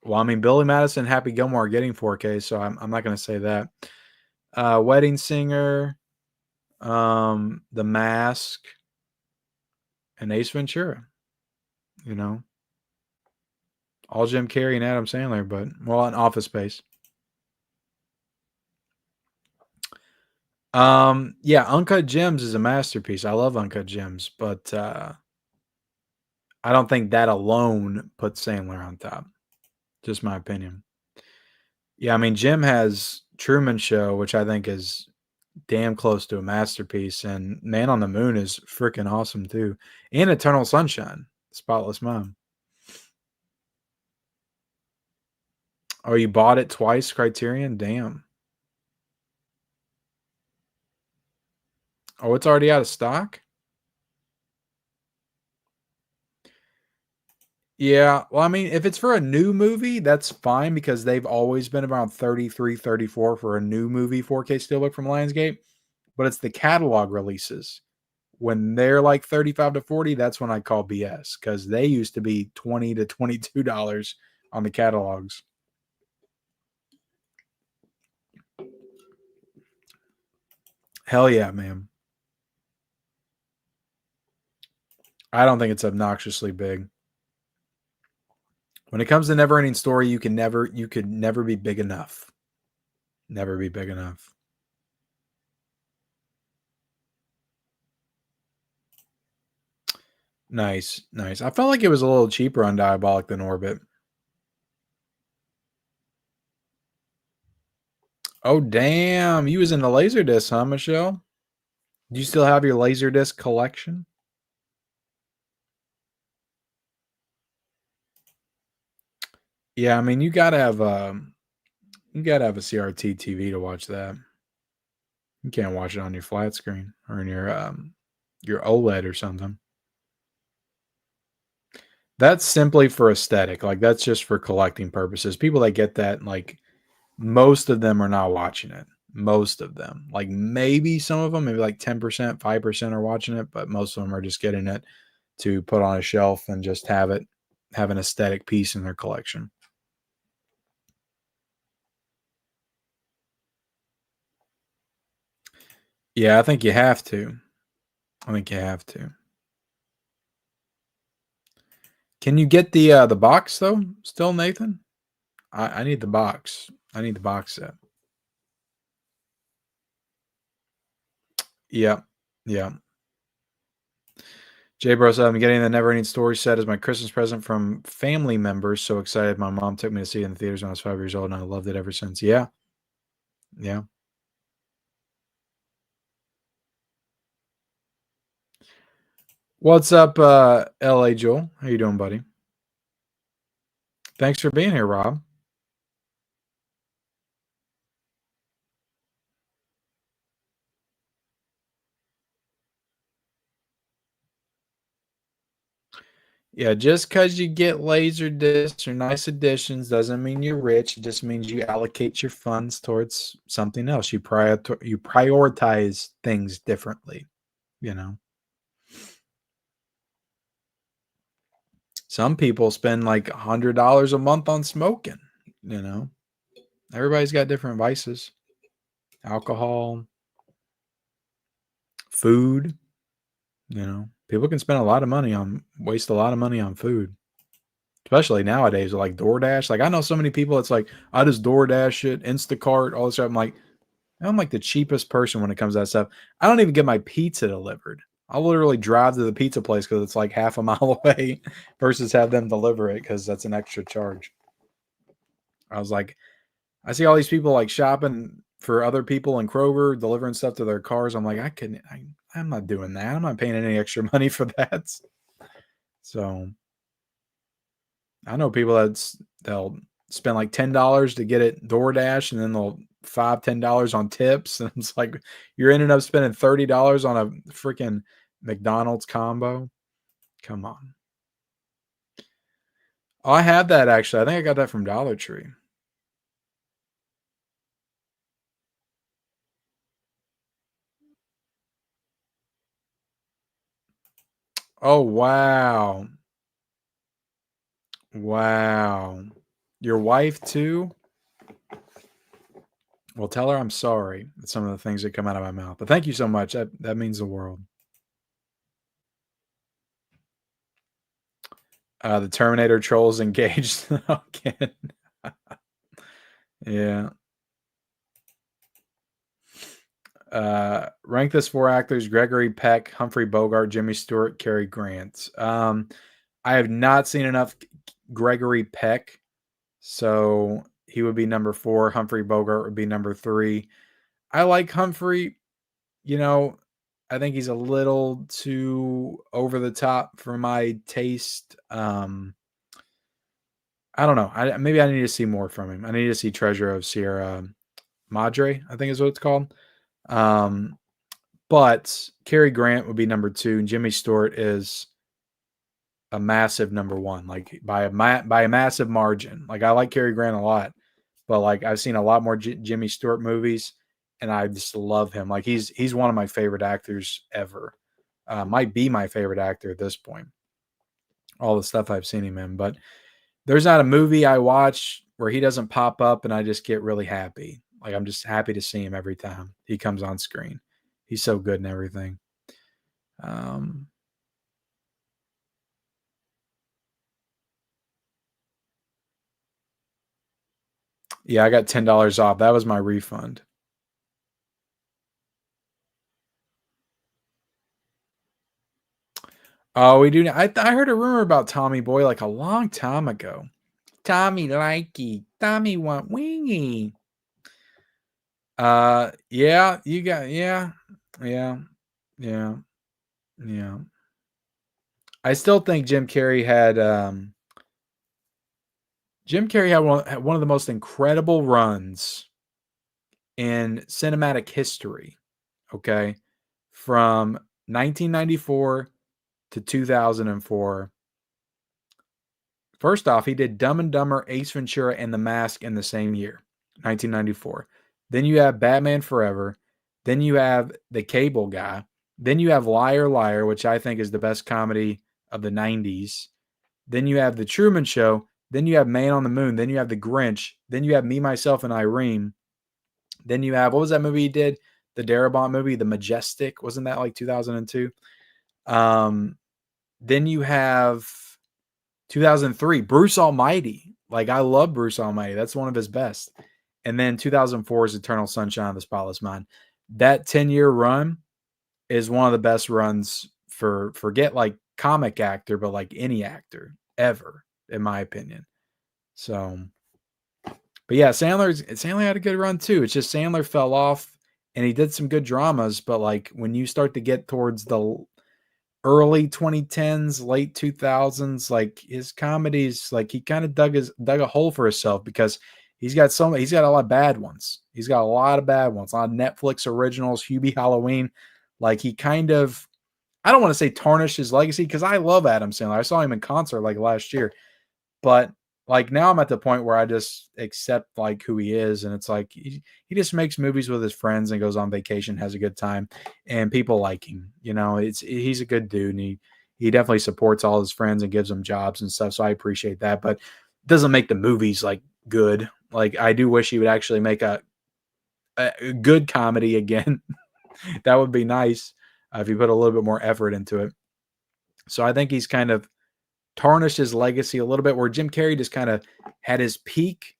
well, I mean, Billy Madison, Happy Gilmore are getting 4K, so I'm not going to say that. Wedding Singer, The Mask, and Ace Ventura. You know, all Jim Carrey and Adam Sandler, but well, an Office Space. Yeah, Uncut Gems is a masterpiece. I love Uncut Gems, but I don't think that alone puts Sandler on top. Just my opinion. Yeah, I mean Jim has Truman Show, which I think is damn close to a masterpiece, and Man on the Moon is freaking awesome too. And Eternal Sunshine, Spotless Mind. Oh, you bought it twice, Criterion? Damn. Oh, it's already out of stock? Yeah, well, I mean, if it's for a new movie, that's fine because they've always been around 33, 34 for a new movie 4K Steelbook from Lionsgate, but it's the catalog releases. When they're like 35 to 40, that's when I call BS because they used to be 20 to $22 on the catalogs. Hell yeah, man. I don't think it's obnoxiously big. When it comes to Neverending Story, you could never be big enough. Never be big enough. Nice, nice. I felt like it was a little cheaper on Diabolic than Orbit. Oh damn, you was in the Laserdisc, huh, Michelle? Do you still have your Laserdisc collection? Yeah, I mean you gotta have a CRT TV to watch that. You can't watch it on your flat screen or in your OLED or something. That's simply for aesthetic. Like that's just for collecting purposes. People that get that, like most of them are not watching it. Most of them. Like maybe some of them, maybe like 10%, 5% are watching it, but most of them are just getting it to put on a shelf and just have an aesthetic piece in their collection. Yeah, I think you have to. I think you have to. Can you get the box though? Still, Nathan? I need the box. I need the box set. Yeah. Yeah. Jay Bros, I'm getting the Neverending Story set as my Christmas present from family members. So excited. My mom took me to see it in the theaters when I was 5 years old, and I loved it ever since. Yeah. Yeah. What's up, LA Joel? How you doing, buddy? Thanks for being here, Rob. Yeah, just because you get laser discs or nice additions doesn't mean you're rich. It just means you allocate your funds towards something else. You prioritize things differently. You know, some people spend like $100 a month on smoking. You know, Everybody's got different vices. Alcohol, food, people can spend a lot of money waste a lot of money on food. Especially nowadays with like DoorDash. Like I know so many people, it's like, I just DoorDash it, Instacart, all this stuff. I'm like the cheapest person when it comes to that stuff. I don't even get my pizza delivered. I'll literally drive to the pizza place because it's like half a mile away versus have them deliver it because that's an extra charge. I was like, I see all these people like shopping for other people in Kroger, delivering stuff to their cars. I'm like, I'm not doing that. I'm not paying any extra money for that. So I know people they'll spend like $10 to get it DoorDash, and then they'll $10 on tips, and it's like you're ending up spending $30 on a freaking McDonald's combo. Come on. Oh, I had that actually. I think I got that from Dollar Tree. Oh wow. Wow. Your wife too? Well, tell her I'm sorry at some of the things that come out of my mouth. But thank you so much. That means the world. The Terminator trolls engaged again. Yeah. Rank this four actors: Gregory Peck, Humphrey Bogart, Jimmy Stewart, Cary Grant. I have not seen enough Gregory Peck, so he would be number 4. Humphrey Bogart would be number 3. I like Humphrey. I think he's a little too over the top for my taste. I don't know. Maybe I need to see more from him. I need to see Treasure of Sierra Madre, I think is what it's called. But Cary Grant would be number 2, and Jimmy Stewart is a massive number 1, like by a massive margin. Like I like Cary Grant a lot, but like I've seen a lot more Jimmy Stewart movies, and I just love him. Like he's one of my favorite actors ever. Might be my favorite actor at this point. All the stuff I've seen him in, but there's not a movie I watch where he doesn't pop up, and I just get really happy. Like I'm just happy to see him every time he comes on screen. He's so good and everything. Um, yeah, I got $10 off. That was my refund. Oh, we do. I heard a rumor about Tommy Boy like a long time ago. Tommy likey. Tommy want wingy. Yeah, you got yeah, yeah, yeah, yeah. I still think Jim Carrey had one of the most incredible runs in cinematic history. Okay, from 1994 to 2004. First off, he did Dumb and Dumber, Ace Ventura, and The Mask in the same year, 1994. Then you have Batman Forever. Then you have The Cable Guy. Then you have Liar Liar, which I think is the best comedy of the 90s. Then you have The Truman Show. Then you have Man on the Moon. Then you have The Grinch. Then you have Me, Myself, and Irene. Then you have, what was that movie he did? The Darabont movie, The Majestic. Wasn't that like 2002? Then you have 2003, Bruce Almighty. Like, I love Bruce Almighty. That's one of his best. And then 2004 is Eternal Sunshine of the Spotless Mind. That 10-year run is one of the best runs for, forget like comic actor, but like any actor ever, in my opinion. So, but yeah, Sandler had a good run too. It's just Sandler fell off, and he did some good dramas, but like when you start to get towards the early 2010s, late 2000s, like his comedies, like he kind of dug a hole for himself because he's got a lot of bad ones. He's got a lot of bad ones, a lot of Netflix originals, Hubie Halloween. Like he kind of, I don't want to say tarnish his legacy because I love Adam Sandler. I saw him in concert like last year, but like now I'm at the point where I just accept like who he is, and it's like he just makes movies with his friends and goes on vacation, has a good time, and people like him. He's a good dude, and he definitely supports all his friends and gives them jobs and stuff. So I appreciate that, but it doesn't make the movies like good. Like, I do wish he would actually make a good comedy again. That would be nice if he put a little bit more effort into it. So I think he's kind of tarnished his legacy a little bit, where Jim Carrey just kind of had his peak,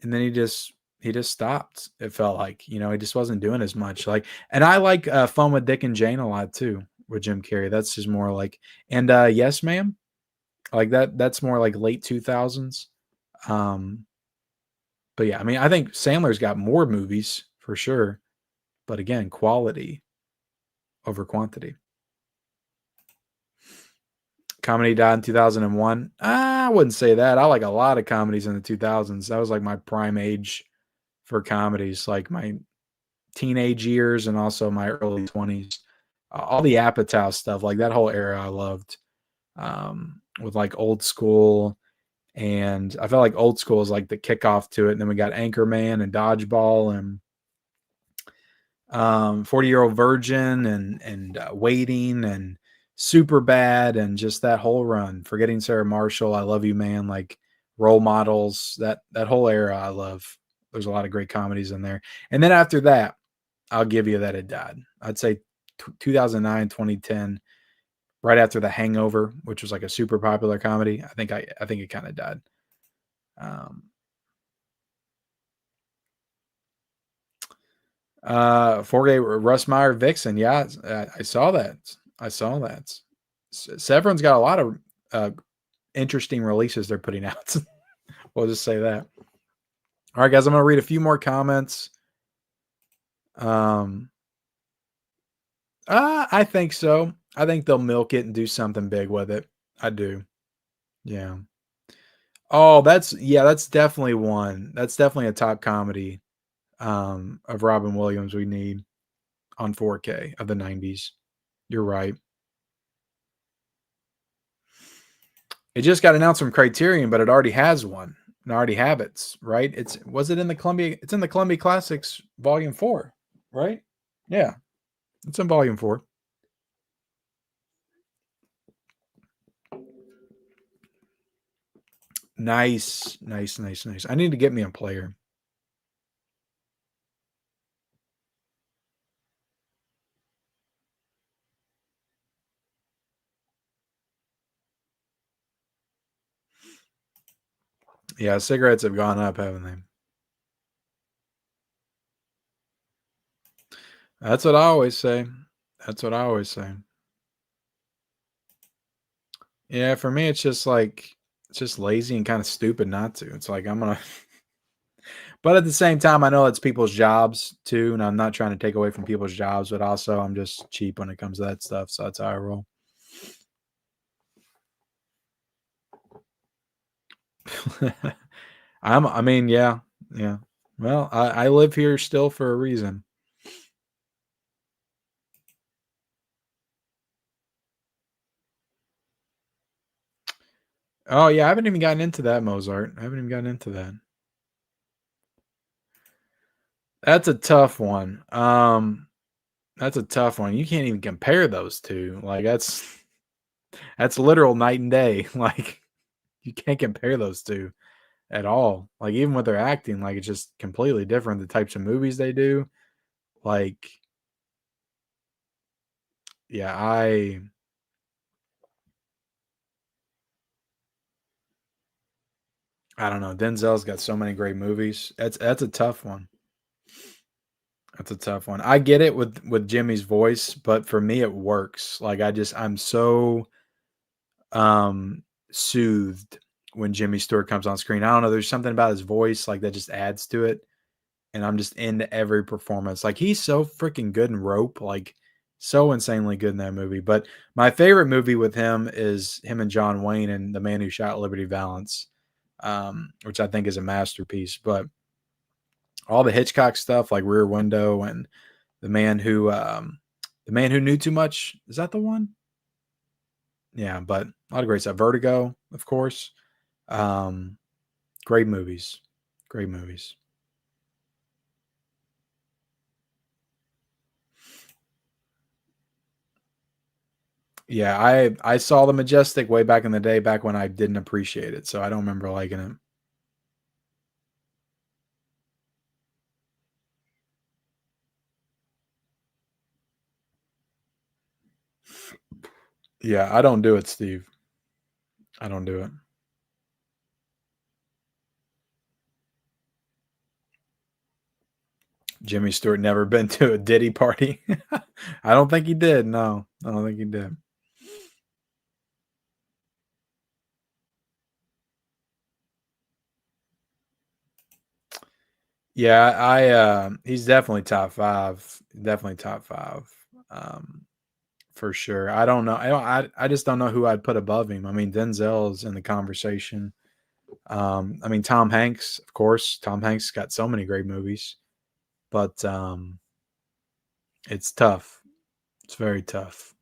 and then he just stopped. It felt like, he just wasn't doing as much. Like, and I like Fun with Dick and Jane a lot too with Jim Carrey. That's just more like, and Yes Ma'am, like that. That's more like late 2000s. Um, but yeah, I mean, I think Sandler's got more movies for sure, but again, quality over quantity. Comedy died in 2001. I wouldn't say that. I like a lot of comedies in the 2000s. That was like my prime age for comedies, like my teenage years and also my early 20s. All the Apatow stuff, like that whole era I loved, with like Old School. And I felt like Old School is like the kickoff to it. And then we got Anchorman and Dodgeball and 40-Year-Old Virgin and Waiting and Super Bad and just that whole run. Forgetting Sarah Marshall, I Love You Man, like Role Models, that whole era I love. There's a lot of great comedies in there. And then after that, I'll give you that it died. I'd say 2009, 2010, right after The Hangover, which was like a super popular comedy. I think it kind of died. Forgay Russ Meyer Vixen. Yeah, I saw that. I saw that. Severin's got a lot of interesting releases they're putting out. We'll just say that. All right, guys, I'm going to read a few more comments. I think so. I think they'll milk it and do something big with it. I do. Yeah. Oh, that's definitely one. That's definitely a top comedy of Robin Williams we need on 4K of the 90s. You're right. It just got announced from Criterion, but it already has one. And already have it, right? It's in the Columbia Classics Volume 4, right? Yeah. It's in Volume 4. Nice. I need to get me a player. Yeah, cigarettes have gone up, haven't they? That's what I always say. That's what I always say. Yeah, for me, it's just like it's just lazy and kind of stupid not to. It's like I'm gonna, but at the same time, I know it's people's jobs too, and I'm not trying to take away from people's jobs, but also I'm just cheap when it comes to that stuff. So that's how I roll. I mean, yeah, yeah. Well, I live here still for a reason. Oh yeah, I haven't even gotten into that Mozart. I haven't even gotten into that. That's a tough one. That's a tough one. You can't even compare those two. Like that's literal night and day. Like you can't compare those two at all. Like even with their acting, like it's just completely different. The types of movies they do. Like, yeah, I don't know. Denzel's got so many great movies. That's a tough one. That's a tough one. I get it with Jimmy's voice, but for me it works. Like I'm so um soothed when Jimmy Stewart comes on screen. I don't know, there's something about his voice like that just adds to it, and I'm just into every performance. Like he's so freaking good in Rope, like so insanely good in that movie. But my favorite movie with him is him and John Wayne and The Man Who Shot Liberty Valance, which I think is a masterpiece. But all the Hitchcock stuff like Rear Window and the man who knew too much, is that the one? Yeah, but a lot of great stuff. Vertigo, of course. Um, great movies. Great movies. Yeah, I saw The Majestic way back in the day, back when I didn't appreciate it, so I don't remember liking it. Yeah, I don't do it, Steve. I don't do it. Jimmy Stewart never been to a Diddy party. I don't think he did. No, I don't think he did. Yeah, he's definitely top five. Definitely top five. Um, for sure. I don't know. I just don't know who I'd put above him. I mean, Denzel's in the conversation. I mean, Tom Hanks, of course. Tom Hanks got so many great movies, but it's tough. It's very tough.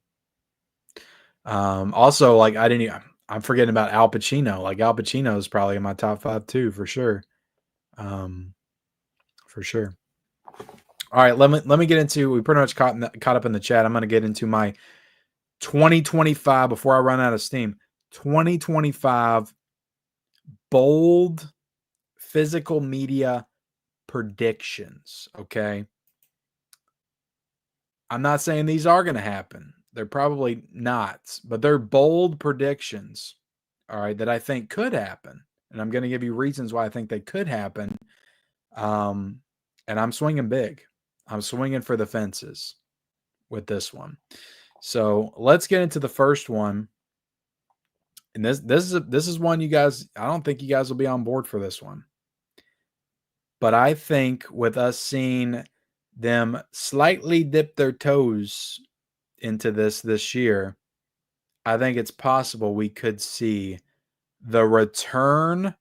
Also, like I didn't. I'm forgetting about Al Pacino. Like Al Pacino is probably in my top five too, for sure. Um, for sure. All right, let me get into. We pretty much caught up in the chat. I'm going to get into my 2025 before I run out of steam. 2025 bold physical media predictions. Okay, I'm not saying these are going to happen. They're probably not, but they're bold predictions. All right, that I think could happen, and I'm going to give you reasons why I think they could happen. Um, and I'm swinging big. I'm swinging for the fences with this one. So let's get into the first one. And this is one you guys. I don't think you guys will be on board for this one, but I think with us seeing them slightly dip their toes into this year, I think it's possible we could see the return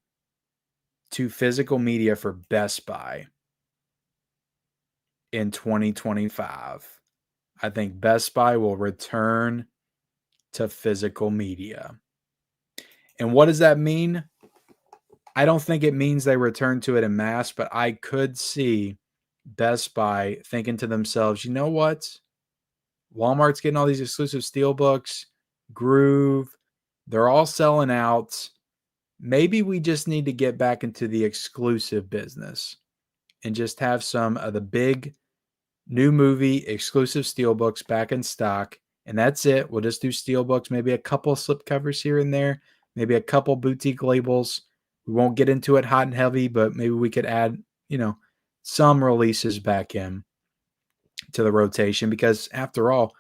to physical media for Best Buy in 2025. I think Best Buy will return to physical media. And what does that mean? I don't think it means they return to it en masse, but I could see Best Buy thinking to themselves, you know what? Walmart's getting all these exclusive Steelbooks, Groove, they're all selling out. Maybe we just need to get back into the exclusive business and just have some of the big new movie exclusive Steelbooks back in stock. And that's it. We'll just do Steelbooks, maybe a couple slipcovers here and there, maybe a couple boutique labels. We won't get into it hot and heavy, but maybe we could add, some releases back in to the rotation because after all,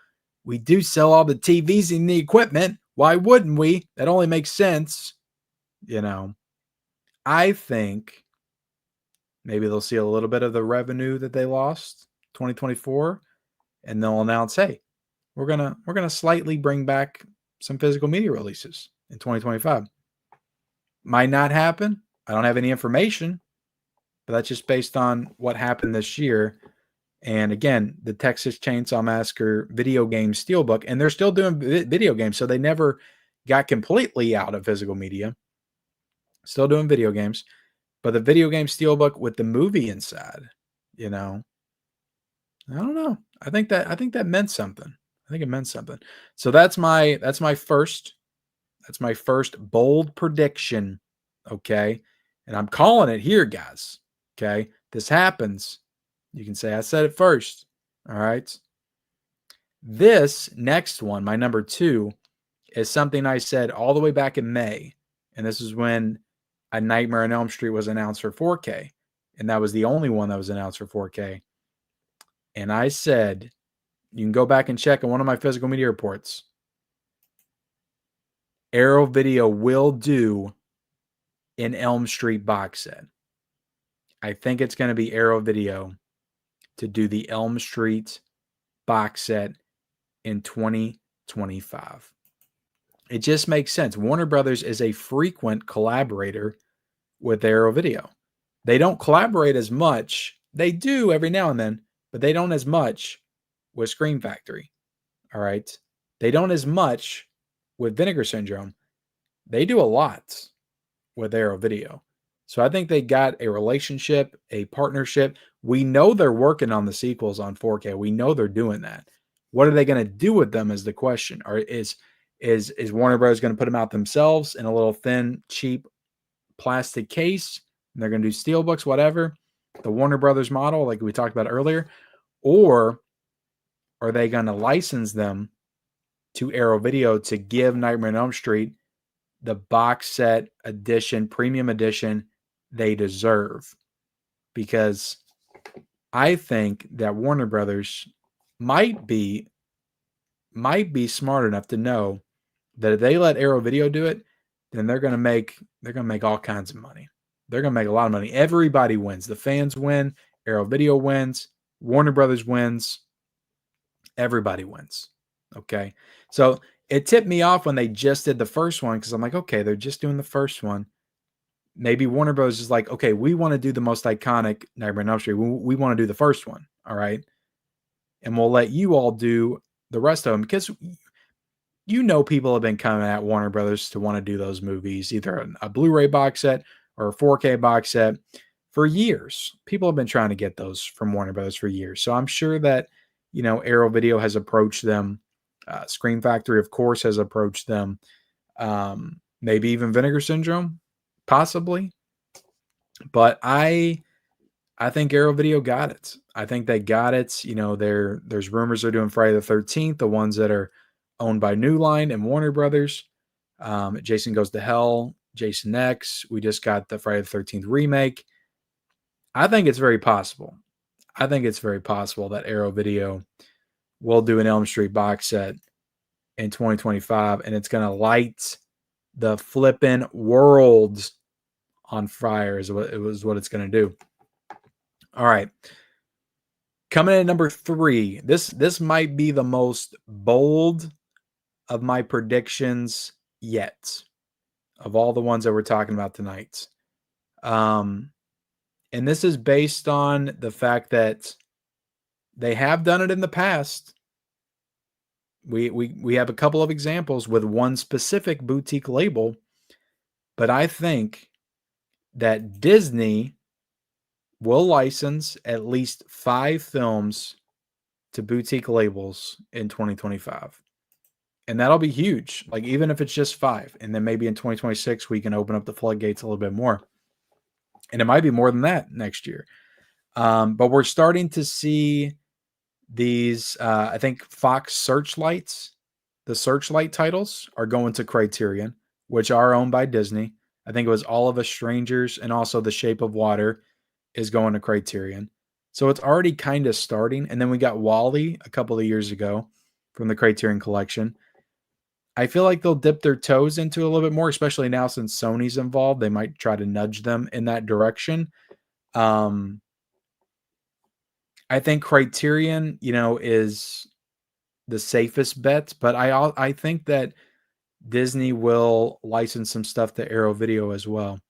we do sell all the TVs and the equipment. Why wouldn't we? That only makes sense. I think maybe they'll see a little bit of the revenue that they lost 2024 and they'll announce, hey, we're gonna slightly bring back some physical media releases in 2025. Might not happen. I don't have any information, but that's just based on what happened this year. And again, the Texas Chainsaw Massacre video game Steelbook, and they're still doing video games, so they never got completely out of physical media. Still doing video games, but the video game Steelbook with the movie inside, I don't know. I think that meant something. I think it meant something. So that's my first bold prediction. Okay. And I'm calling it here, guys. Okay. This happens. You can say I said it first. All right. This next one, my number 2, is something I said all the way back in May. And this is when A Nightmare on Elm Street was announced for 4K. And that was the only one that was announced for 4K. And I said, you can go back and check on one of my physical media reports. Arrow Video will do an Elm Street box set. I think it's going to be Arrow Video to do the Elm Street box set in 2025. It just makes sense. Warner Brothers is a frequent collaborator with Arrow Video. They don't collaborate as much. They do every now and then, but they don't as much with Scream Factory. All right. They don't as much with Vinegar Syndrome. They do a lot with Arrow Video. So I think they got a relationship, a partnership. We know they're working on the sequels on 4K. We know they're doing that. What are they going to do with them is the question. Or is Warner Bros. Going to put them out themselves in a little thin, cheap plastic case? And they're going to do Steelbooks, whatever, the Warner Brothers model, like we talked about earlier. Or are they going to license them to Arrow Video to give Nightmare on Elm Street the box set edition, premium edition they deserve. Because I think that Warner Brothers might be smart enough to know that if they let Arrow Video do it, then they're gonna make all kinds of money. They're gonna make a lot of money. Everybody wins. The fans win. Arrow Video wins. Warner Brothers wins. Everybody wins. Okay. So it tipped me off when they just did the first one because I'm like, okay, they're just doing the first one. Maybe Warner Bros. Is like, okay, we want to do the most iconic Nightmare on Elm Street. We want to do the first one. All right. And we'll let you all do the rest of them because people have been coming at Warner Brothers to want to do those movies, either a Blu-ray box set or a 4K box set for years. People have been trying to get those from Warner Brothers for years. So I'm sure that, Arrow Video has approached them. Scream Factory, of course, has approached them. Maybe even Vinegar Syndrome, possibly. But I think Arrow Video got it. I think they got it. There's rumors they're doing Friday the 13th, the ones that are owned by New Line and Warner Brothers. Jason Goes to Hell, Jason X. We just got the Friday the 13th remake. I think it's very possible. That Arrow Video will do an Elm Street box set in 2025, and it's going to light the flippin' world on fire is what it's going to do. All right. Coming in at number 3. This might be the most bold of my predictions yet, of all the ones that we're talking about tonight. And this is based on the fact that they have done it in the past. We have a couple of examples with one specific boutique label, but I think that Disney will license at least 5 films to boutique labels in 2025. And that'll be huge. Like, even if it's just 5, and then maybe in 2026, we can open up the floodgates a little bit more. And it might be more than that next year. But we're starting to see these, I think Fox Searchlights, the Searchlight titles are going to Criterion, which are owned by Disney. I think it was All of Us Strangers and also The Shape of Water is going to Criterion. So it's already kind of starting. And then we got WALL-E a couple of years ago from the Criterion Collection. I feel like they'll dip their toes into a little bit more, especially now since Sony's involved. They might try to nudge them in that direction. I think Criterion, is the safest bet, but I think that Disney will license some stuff to Arrow Video as well.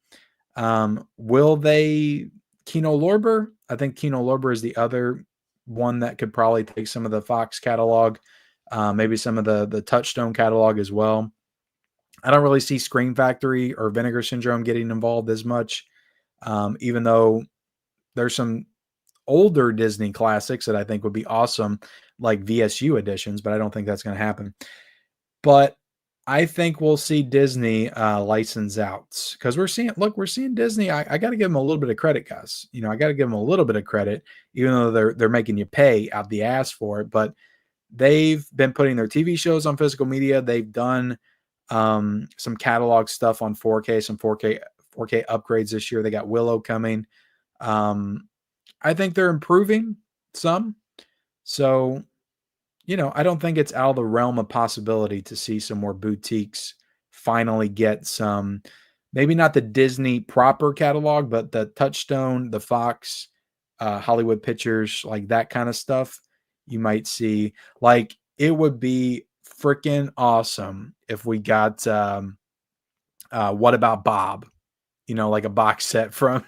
Will they Kino Lorber? I think Kino Lorber is the other one that could probably take some of the Fox catalog, maybe some of the Touchstone catalog as well. I don't really see Scream Factory or Vinegar Syndrome getting involved as much, even though there's some older Disney classics that I think would be awesome, like VSU editions, but I don't think that's going to happen. But I think we'll see Disney license out because we're seeing Disney. I got to give them a little bit of credit, guys. I got to give them a little bit of credit, even though they're making you pay out the ass for it. But they've been putting their TV shows on physical media. They've done some catalog stuff on 4K, some 4K upgrades this year. They got Willow coming. I think they're improving some. So, I don't think it's out of the realm of possibility to see some more boutiques finally get some, maybe not the Disney proper catalog, but the Touchstone, the Fox, Hollywood Pictures, like that kind of stuff. You might see, like, it would be freaking awesome if we got What About Bob, like a box set from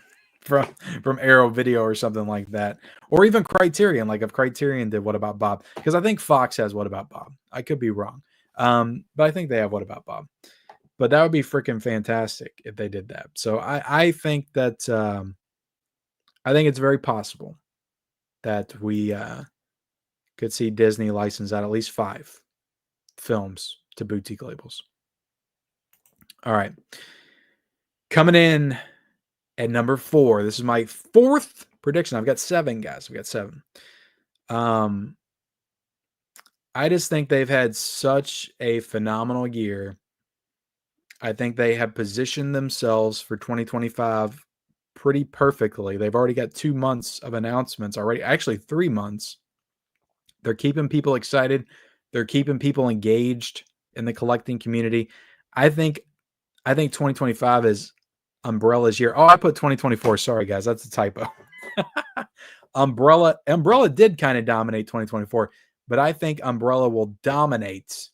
Arrow Video or something like that, or even Criterion. Like if Criterion did What About Bob, because I think Fox has What About Bob. I could be wrong, but I think they have What About Bob. But that would be freaking fantastic if they did that. So I think that I think it's very possible that we could see Disney license out at least 5 films to boutique labels. All right, coming in at number 4, this is my 4th prediction. I've got 7, guys. We got 7. I just think they've had such a phenomenal year. I think they have positioned themselves for 2025 pretty perfectly. They've already got 2 months of announcements already, actually 3 months. They're keeping people excited. They're keeping people engaged in the collecting community. I think 2025 is Umbrella's year. Oh, I put 2024. Sorry, guys. That's a typo. Umbrella did kind of dominate 2024, but I think Umbrella will dominate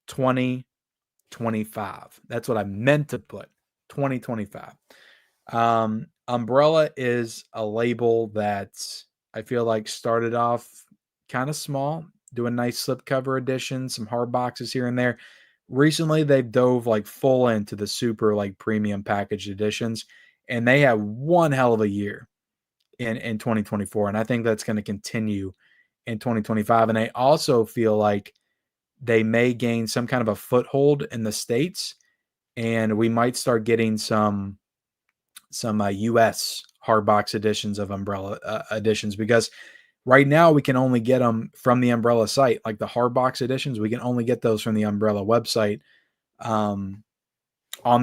2025. That's what I meant to put. 2025. Umbrella is a label that I feel like started off kind of small, doing nice slipcover editions, some hard boxes here and there. Recently, they've dove like full into the super like premium package editions, and they have one hell of a year in 2024. And I think that's going to continue in 2025. And I also feel like they may gain some kind of a foothold in the States, and we might start getting some US hardbox editions of Umbrella editions, because right now we can only get them from the Umbrella site. Like the hardbox editions, we can only get those from the Umbrella website on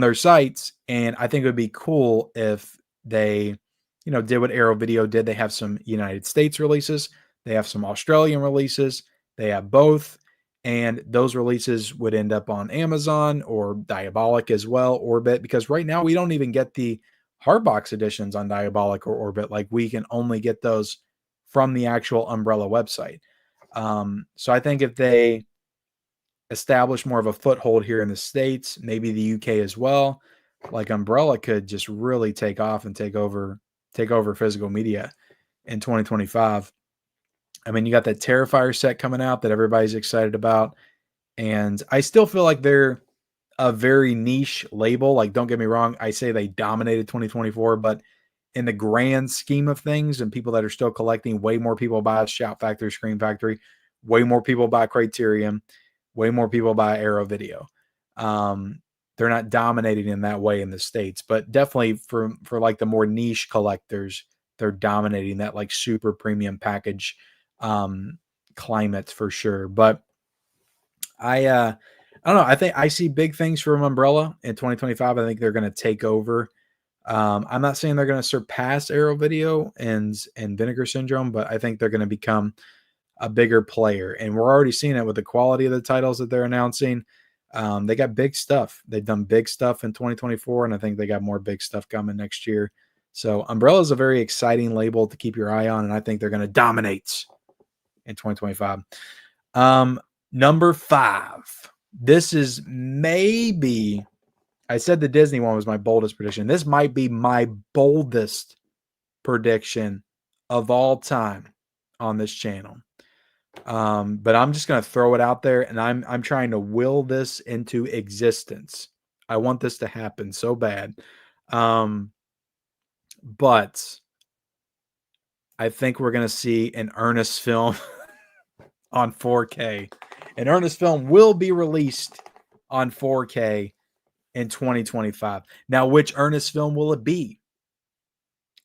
their sites. And I think it would be cool if they, did what Arrow Video did. They have some United States releases, they have some Australian releases, they have both. And those releases would end up on Amazon or Diabolic as well, Orbit, because right now we don't even get the hardbox editions on Diabolic or Orbit. Like we can only get those from the actual Umbrella website. So I think if they establish more of a foothold here in the States, maybe the UK as well, like Umbrella could just really take off and take over physical media in 2025. I mean, you got that Terrifier set coming out that everybody's excited about. And I still feel like they're a very niche label. Like, don't get me wrong, I say they dominated 2024, but in the grand scheme of things and people that are still collecting, way more people buy Shout Factory, Scream Factory, way more people buy Criterion, way more people buy Arrow Video. They're not dominating in that way in the States, but definitely for like the more niche collectors, they're dominating that like super premium package climate for sure. But I don't know. I think I see big things from Umbrella in 2025. I think they're going to take over. I'm not saying they're going to surpass Arrow Video and Vinegar Syndrome, but I think they're going to become a bigger player. And we're already seeing it with the quality of the titles that they're announcing. They got big stuff. They've done big stuff in 2024, and I think they got more big stuff coming next year. So Umbrella is a very exciting label to keep your eye on, and I think they're going to dominate in 2025. Number 5. This is maybe, I said the Disney one was my boldest prediction. This might be my boldest prediction of all time on this channel. But I'm just going to throw it out there, and I'm trying to will this into existence. I want this to happen so bad. But I think we're going to see an Ernest film on 4K. An Ernest film will be released on 4K in 2025. Now, which Ernest film will it be?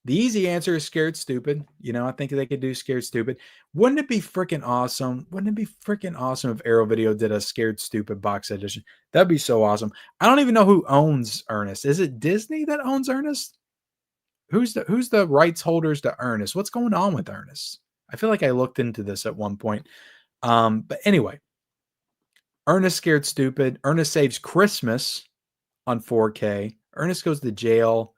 The easy answer is Scared Stupid. I think they could do Scared Stupid. Wouldn't it be freaking awesome? Wouldn't it be freaking awesome if Arrow Video did a Scared Stupid box edition? That'd be so awesome. I don't even know who owns Ernest. Is it Disney that owns Ernest? Who's the rights holders to Ernest? What's going on with Ernest? I feel like I looked into this at one point. But anyway, Ernest Scared Stupid. Ernest Saves Christmas on 4K. Ernest Goes to Jail.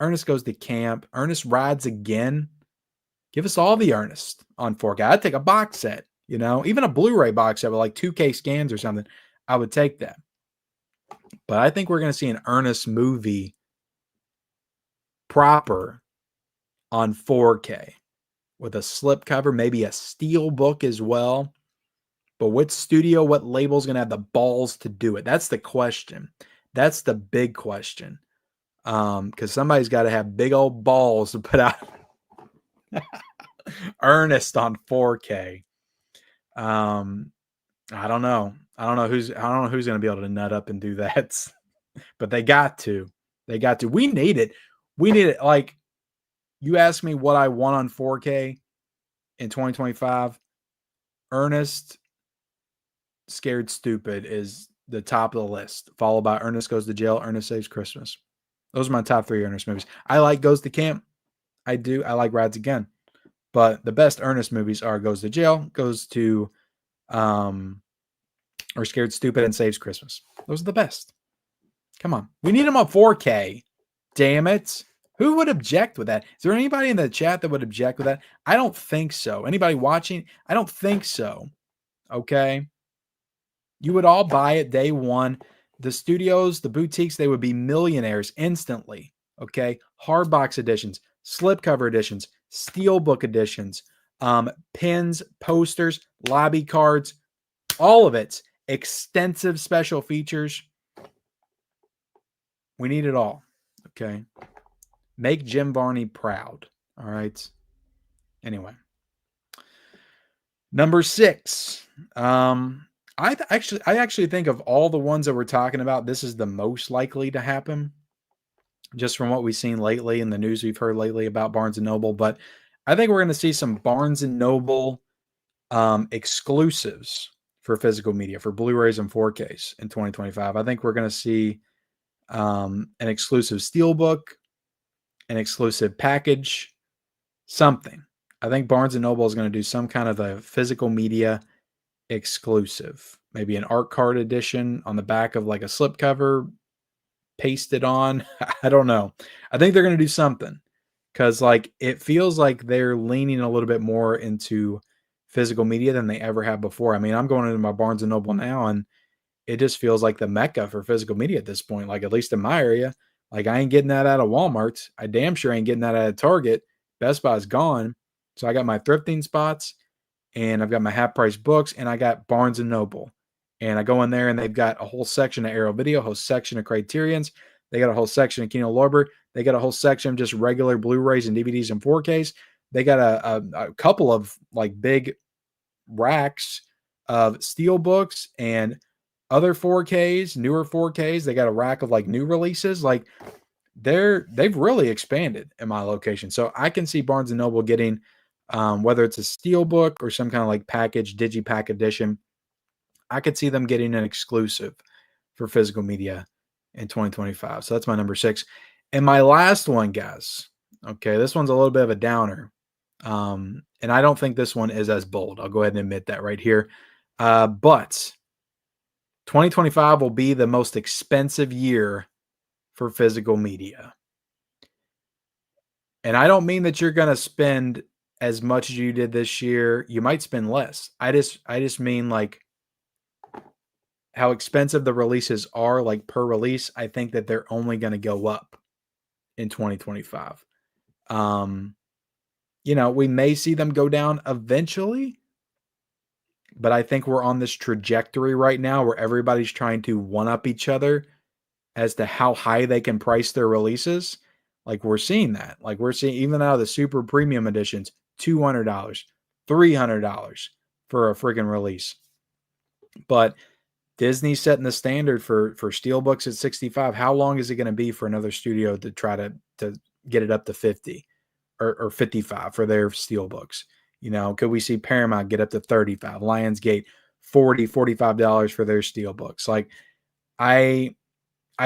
Ernest Goes to Camp. Ernest Rides Again. Give us all the Ernest on 4K. I'd take a box set, even a Blu-ray box set with like 2K scans or something. I would take that. But I think we're going to see an Ernest movie proper on 4K with a slipcover, maybe a Steelbook as well. But what studio, what label is going to have the balls to do it? That's the question. That's the big question. Because somebody's got to have big old balls to put out Ernest on 4K. I don't know. I don't know who's going to be able to nut up and do that. But they got to. We need it. Like, you ask me what I want on 4K in 2025. Ernest Scared Stupid is the top of the list, followed by Ernest Goes to Jail, Ernest Saves Christmas. Those are my top 3 Ernest movies. I like Goes to Camp. I do. I like Rides Again. But the best Ernest movies are Goes to Jail, Goes to or Scared Stupid, and Saves Christmas. Those are the best. Come on. We need them on 4K. Damn it. Who would object with that? Is there anybody in the chat that would object with that? I don't think so. Anybody watching? I don't think so. Okay. You would all buy it day one. The studios, the boutiques, they would be millionaires instantly. Okay. Hardbox editions, slipcover editions, steelbook editions, pins, posters, lobby cards, all of it. Extensive special features. We need it all. Okay. Make Jim Varney proud. All right. Anyway. Number 6. I actually think of all the ones that we're talking about, this is the most likely to happen, just from what we've seen lately and the news we've heard lately about Barnes & Noble. But I think we're going to see some Barnes & Noble exclusives for physical media, for Blu-rays and 4Ks in 2025. I think we're going to see an exclusive Steelbook, an exclusive package, something. I think Barnes & Noble is going to do some kind of a physical media exclusive, maybe an art card edition on the back of like a slipcover pasted on. I don't know. I think they're going to do something, because like it feels like they're leaning a little bit more into physical media than they ever have before. I mean, I'm going into my Barnes & Noble now, and it just feels like the mecca for physical media at this point, like at least in my area. Like I ain't getting that out of Walmart. I damn sure ain't getting that out of Target. Best Buy's gone. So I got my thrifting spots, and I've got my half price books, and I got Barnes & Noble. And I go in there, and they've got a whole section of Arrow Video, a whole section of Criterions. They got a whole section of Kino Lorber. They got a whole section of just regular Blu-rays and DVDs and 4Ks. They got a couple of like big racks of Steelbooks and other 4Ks, newer 4Ks. They got a rack of like new releases. Like they've really expanded in my location. So I can see Barnes & Noble getting, whether it's a Steelbook or some kind of like package, digipack edition, I could see them getting an exclusive for physical media in 2025. So that's my number 6. And my last one, guys. Okay, this one's a little bit of a downer. And I don't think this one is as bold. I'll go ahead and admit that right here. But 2025 will be the most expensive year for physical media. And I don't mean that you're going to spend as much as you did this year. You might spend less. I just mean like how expensive the releases are, like per release. I think that they're only going to go up in 2025. We may see them go down eventually, but I think we're on this trajectory right now where everybody's trying to one-up each other as to how high they can price their releases. Like we're seeing that. Like we're seeing even out of the super premium editions, $200, $300 for a friggin' release. But Disney's setting the standard for Steelbooks at $65. How long is it going to be for another studio to try to get it up to $50 or $55 for their Steelbooks? Could we see Paramount get up to $35? Lionsgate, $45 for their Steelbooks. Like I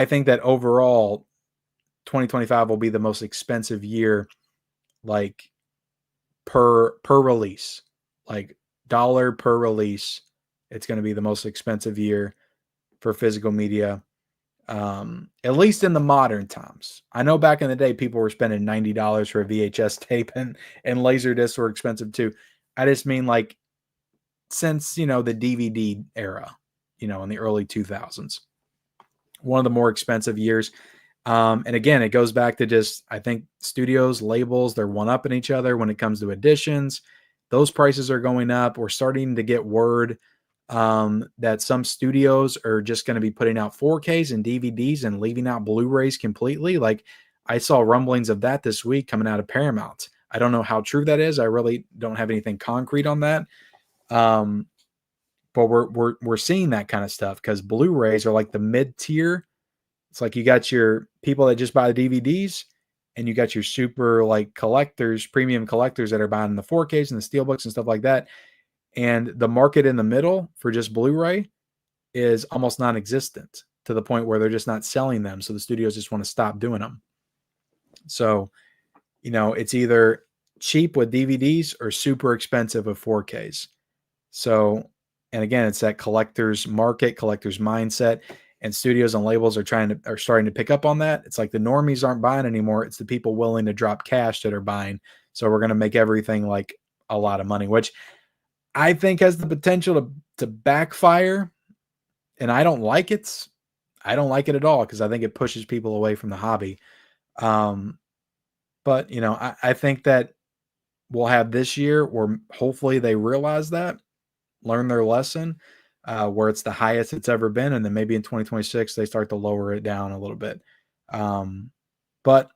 think that overall 2025 will be the most expensive year, like per release, like dollar per release. It's going to be the most expensive year for physical media, at least in the modern times. I know back in the day, people were spending $90 for a VHS tape, and Laserdiscs were expensive too. I just mean like since, the DVD era, in the early 2000s, one of the more expensive years. And again, it goes back to just, I think studios, labels, they're one-upping each other when it comes to editions. Those prices are going up. We're starting to get word that some studios are just going to be putting out 4Ks and DVDs and leaving out Blu-rays completely. Like I saw rumblings of that this week coming out of Paramount. I don't know how true that is. I really don't have anything concrete on that. But we're seeing that kind of stuff because Blu-rays are like the mid-tier. It's like you got your people that just buy the DVDs, and you got your super like collectors, premium collectors that are buying the 4Ks and the Steelbooks and stuff like that. And the market in the middle for just Blu-ray is almost non-existent, to the point where they're just not selling them. So the studios just want to stop doing them. So, it's either cheap with DVDs or super expensive with 4Ks. So, and again, it's that collector's market, collector's mindset, and studios and labels are starting to pick up on that. It's like the normies aren't buying anymore. It's the people willing to drop cash that are buying. So we're going to make everything like a lot of money, which I think has the potential to backfire. And I don't like it. I don't like it at all, because I think it pushes people away from the hobby. But I think that we'll have this year where hopefully they realize that, learn their lesson, where it's the highest it's ever been, and then maybe in 2026 they start to lower it down a little bit. But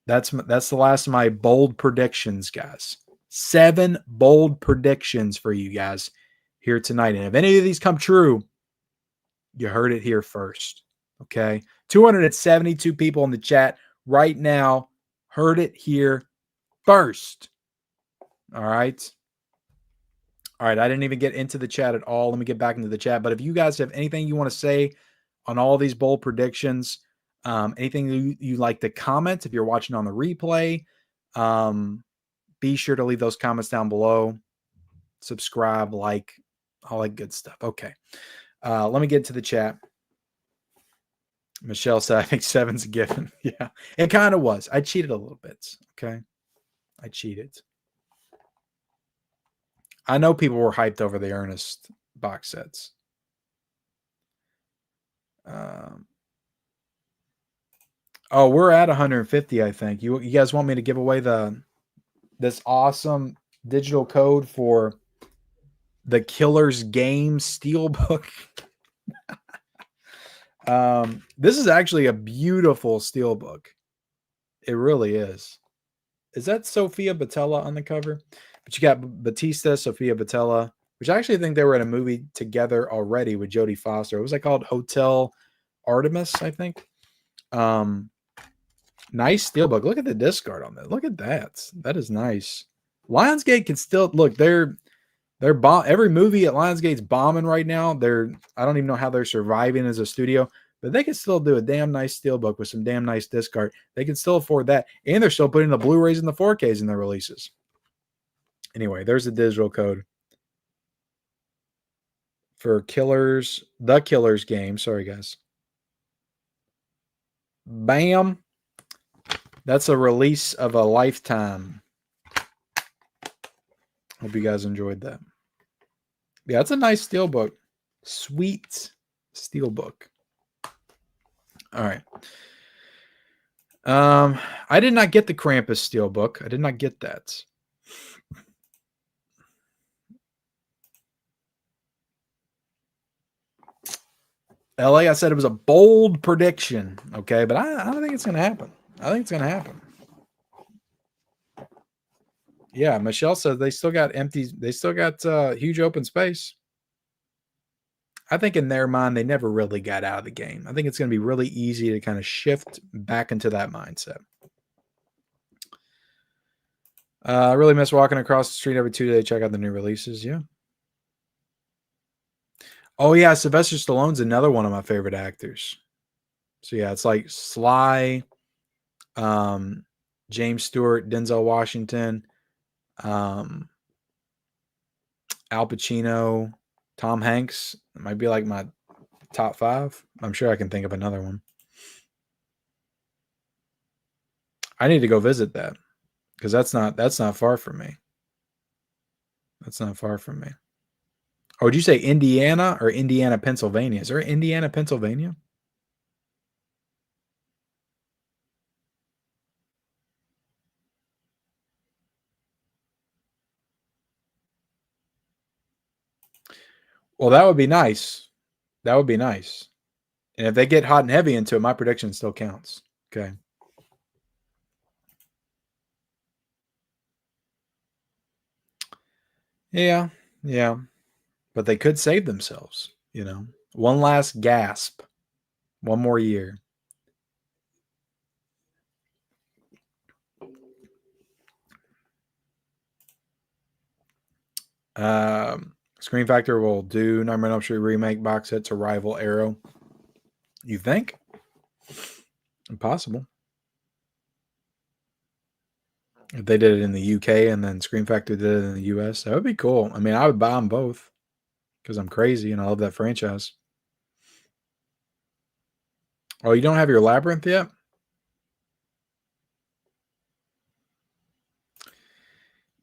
that's the last of my bold predictions, guys. 7 bold predictions for you guys here tonight, and if any of these come true, you heard it here first. Okay, 272 people in the chat right now heard it here first. All right. All right, I didn't even get into the chat at all. Let me get back into the chat. But if you guys have anything you want to say on all these bold predictions, anything you like to comment, if you're watching on the replay, be sure to leave those comments down below. Subscribe, like, all that good stuff. Okay, let me get to the chat. Michelle said, I think 7's a given. Yeah, it kind of was. I cheated a little bit. Okay, I cheated. I know people were hyped over the Ernest box sets. Oh, we're at 150, I think. You guys want me to give away this awesome digital code for the Killer's Game Steelbook? This is actually a beautiful Steelbook. It really is. Is that Sofia Boutella on the cover? But you got Batista, Sofia Boutella, which I actually think they were in a movie together already with Jodie Foster. What was that called? Hotel Artemis, I think. Nice Steelbook. Look at the discard on that. Look at that. That is nice. Lionsgate can still look. They're every movie at Lionsgate's bombing right now. I don't even know how they're surviving as a studio, but they can still do a damn nice Steelbook with some damn nice discard. They can still afford that, and they're still putting the Blu-rays and the 4Ks in their releases. Anyway, there's the digital code for the Killers game. Sorry, guys. Bam. That's a release of a lifetime. Hope you guys enjoyed that. Yeah, it's a nice Steelbook. Sweet Steelbook. All right. I did not get the Krampus Steelbook. I did not get that. LA, I said it was a bold prediction. Okay, but I don't think it's going to happen. I think it's going to happen. Yeah, Michelle says they still got huge open space. I think in their mind, they never really got out of the game. I think it's going to be really easy to kind of shift back into that mindset. I really miss walking across the street every Tuesday to check out the new releases. Yeah. Oh, yeah. Sylvester Stallone's another one of my favorite actors. So, yeah, it's like Sly, James Stewart, Denzel Washington, Al Pacino, Tom Hanks. It might be like my top 5. I'm sure I can think of another one. I need to go visit that, because that's not far from me. That's not far from me. Oh, did you say Indiana or Indiana, Pennsylvania? Is there Indiana, Pennsylvania? Well, that would be nice. That would be nice. And if they get hot and heavy into it, my prediction still counts. Okay. Yeah. Yeah. But they could save themselves, One last gasp. One more year. Scream Factory will do Nightmare on Elm Street remake box set to rival Arrow. You think? Impossible. If they did it in the UK and then Scream Factory did it in the US, that would be cool. I mean, I would buy them both because I'm crazy and I love that franchise. Oh, you don't have your Labyrinth yet?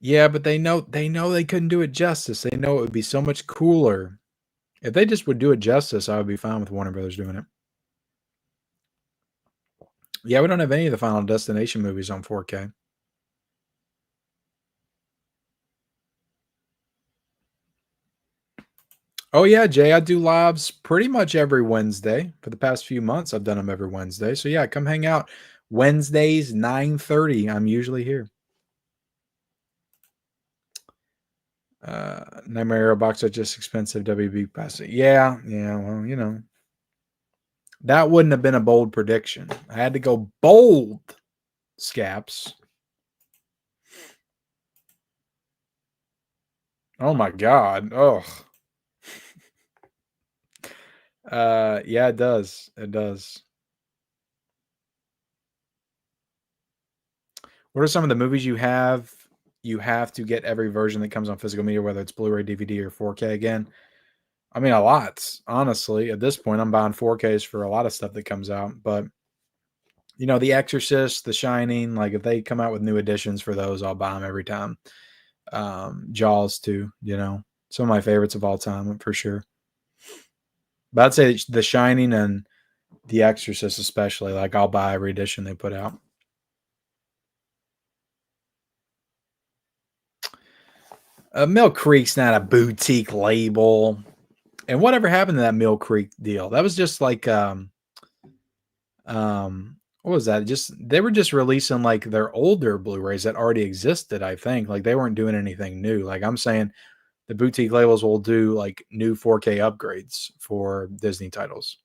Yeah, but they know they couldn't do it justice. They know it would be so much cooler. If they just would do it justice, I would be fine with Warner Brothers doing it. Yeah, we don't have any of the Final Destination movies on 4K. Oh yeah, Jay, I do lives pretty much every Wednesday. For the past few months, I've done them every Wednesday. So yeah, come hang out. Wednesdays, 9:30. I'm usually here. Nightmare box are just expensive WB pass. Yeah, well, you know. That wouldn't have been a bold prediction. I had to go bold, Scaps. Oh my god. Oh. Yeah, it does. It does. What are some of the movies you have to get every version that comes on physical media, whether it's Blu-ray, DVD, or 4K again? I mean, a lot, honestly. At this point, I'm buying 4Ks for a lot of stuff that comes out. But, you know, The Exorcist, The Shining, like if they come out with new editions for those, I'll buy them every time. Jaws, too, you know. Some of my favorites of all time, for sure. But I'd say The Shining and The Exorcist especially, like I'll buy every edition they put out. Mill Creek's not a boutique label. And whatever happened to that Mill Creek deal? That was just like what was that? Just they were just releasing like their older Blu-rays that already existed, I think. Like they weren't doing anything new. Like I'm saying the boutique labels will do like new 4K upgrades for Disney titles.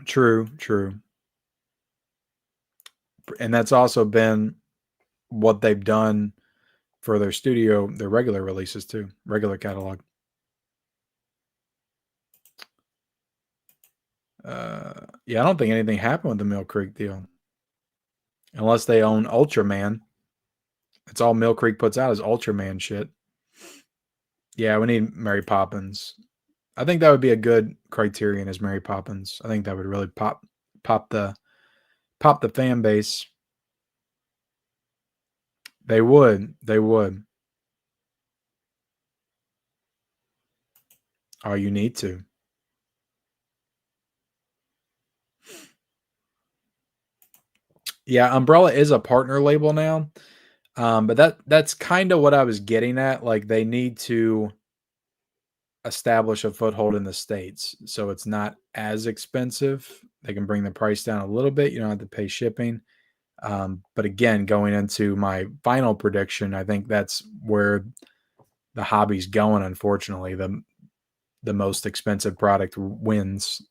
True, true. And that's also been what they've done for their regular releases too, regular catalog. Yeah, I don't think anything happened with the Mill Creek deal. Unless they own Ultraman. It's all Mill Creek puts out is Ultraman shit. Yeah, we need Mary Poppins. I think that would be a good criterion as Mary Poppins. I think that would really pop the fan base. They would. They would. Oh, you need to. Yeah, Umbrella is a partner label now. But that's kind of what I was getting at. Like they need to establish a foothold in the States so it's not as expensive. They can bring the price down a little bit. You don't have to pay shipping. But again, going into my final prediction, I think that's where the hobby's going. Unfortunately, the most expensive product wins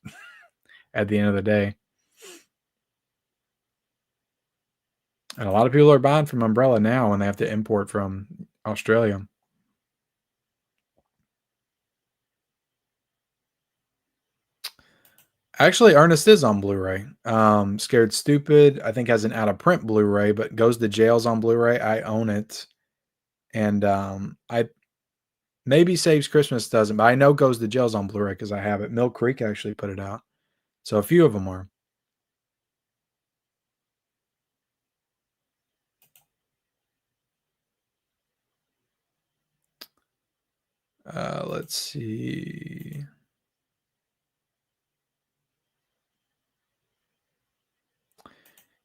at the end of the day. And a lot of people are buying from Umbrella now when they have to import from Australia. Actually, Ernest is on Blu-ray. Scared Stupid, I think, has an out-of-print Blu-ray, but Goes to Jail's on Blu-ray. I own it. And I maybe Saves Christmas doesn't, but I know Goes to Jail's on Blu-ray because I have it. Mill Creek actually put it out. So a few of them are. Let's see.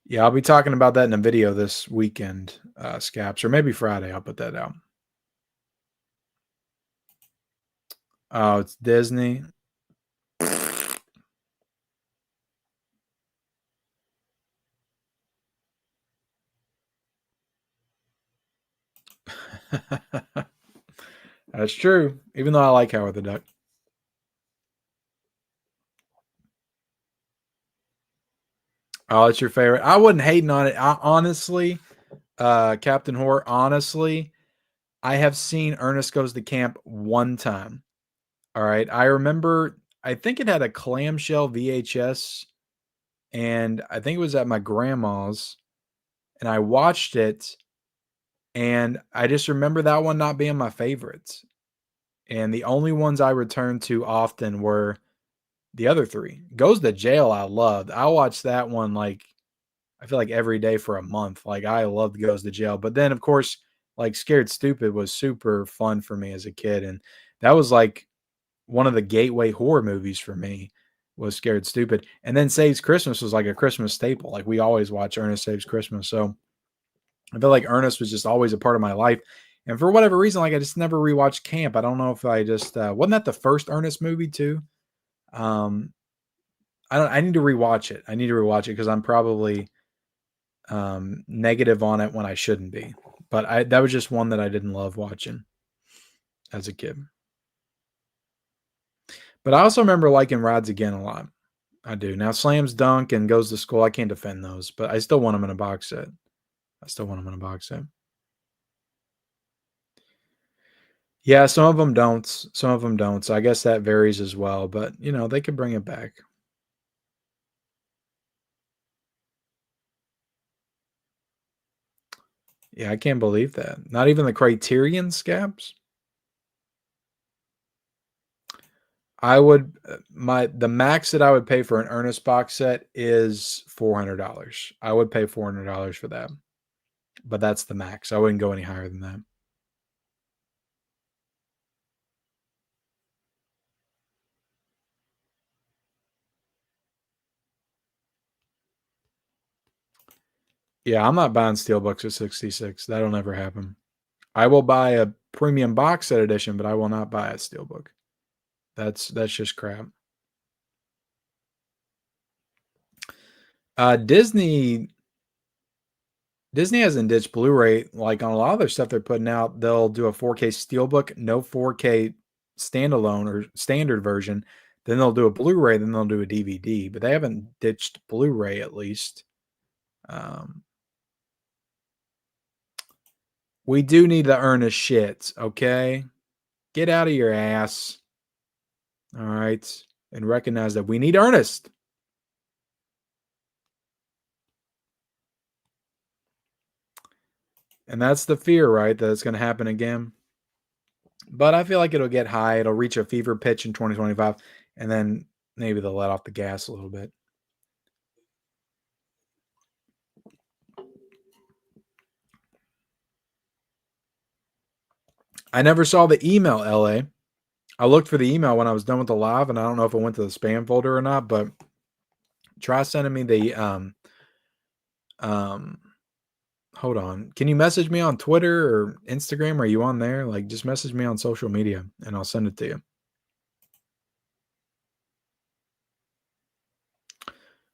Yeah, I'll be talking about that in a video this weekend, Scaps, or maybe Friday. I'll put that out. Oh, it's Disney. That's true. Even though I like Howard the Duck. Oh, it's your favorite. I wasn't hating on it. Honestly, Captain Horror. Honestly, I have seen Ernest Goes to Camp one time. All right. I remember, I think it had a clamshell VHS, and I think it was at my grandma's, and I watched it, and I just remember that one not being my favorites. And the only ones I returned to often were the other three. Goes to Jail, I loved. I watched that one like I feel like every day for a month. Like I loved Goes to Jail. But then of course, like Scared Stupid was super fun for me as a kid. And that was like one of the gateway horror movies for me was Scared Stupid. And then Saves Christmas was like a Christmas staple. Like we always watch Ernest Saves Christmas. So I feel like Ernest was just always a part of my life. And for whatever reason, like I just never rewatched Camp. I don't know if I just wasn't that the first Ernest movie too? Um I need to rewatch it. I need to rewatch it because I'm probably negative on it when I shouldn't be. But that was just one that I didn't love watching as a kid. But I also remember liking Rides Again a lot. I do. Now Slams Dunk and Goes to School, I can't defend those, but I still want them in a box set. I still want them in a box set. Yeah, some of them don't. Some of them don't. So I guess that varies as well. But you know, they could bring it back. Yeah, I can't believe that. Not even the Criterion scabs. I would the max that I would pay for an Ernest box set is $400. I would pay $400 for that, but that's the max. I wouldn't go any higher than that. Yeah, I'm not buying Steelbooks at 66. That'll never happen. I will buy a premium box set edition, but I will not buy a Steelbook. That's just crap. Disney hasn't ditched Blu-ray. Like on a lot of their stuff they're putting out, they'll do a 4K Steelbook, no 4K standalone or standard version. Then they'll do a Blu-ray, then they'll do a DVD. But they haven't ditched Blu-ray at least. We do need to earn a shit, okay? Get out of your ass. All right. And recognize that we need Ernest. And that's the fear, right? That it's going to happen again. But I feel like it'll get high. It'll reach a fever pitch in 2025. And then maybe they'll let off the gas a little bit. I never saw the email, LA. I looked for the email when I was done with the live, and I don't know if it went to the spam folder or not, but try sending me the hold on. Can you message me on Twitter or Instagram? Are you on there? Like just message me on social media and I'll send it to you.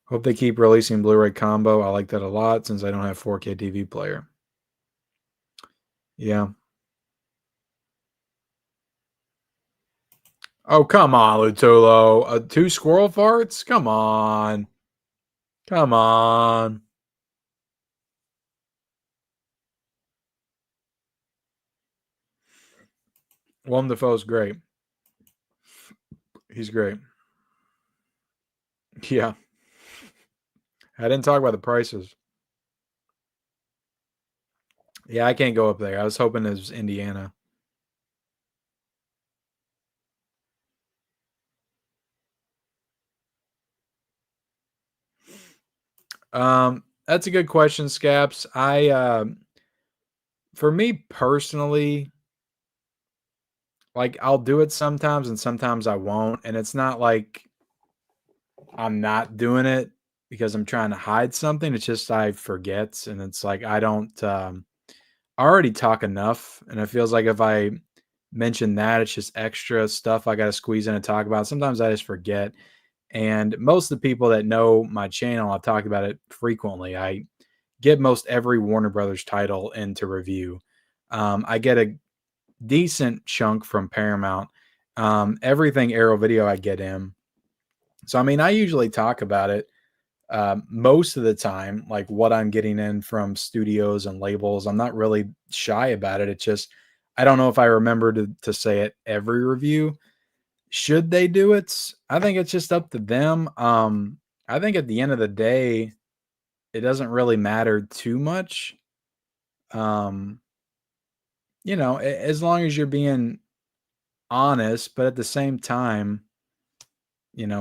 Hope they keep releasing Blu-ray combo. I like that a lot since I don't have 4K TV player. Yeah. Oh, come on, Lutulo. 2 squirrel farts? Come on. Come on. Willem Dafoe's great. He's great. Yeah. I didn't talk about the prices. Yeah, I can't go up there. I was hoping it was Indiana. That's a good question, Scaps. For me personally, like I'll do it sometimes and sometimes I won't. And it's not like I'm not doing it because I'm trying to hide something. It's just I forget. And it's like I don't I already talk enough. And it feels like if I mention that, it's just extra stuff I gotta squeeze in and talk about. Sometimes I just forget. And most of the people that know my channel, I've talked about it frequently. I get most every Warner Brothers title into review. I get a decent chunk from Paramount. Everything Arrow Video I get in. So I mean, I usually talk about it. most of the time, like what I'm getting in from studios and labels, I'm not really shy about it. It's just, I don't know if I remember to say it every review. Should they do it? I think it's just up to them. I think at the end of the day, it doesn't really matter too much. Um, as long as you're being honest, but at the same time,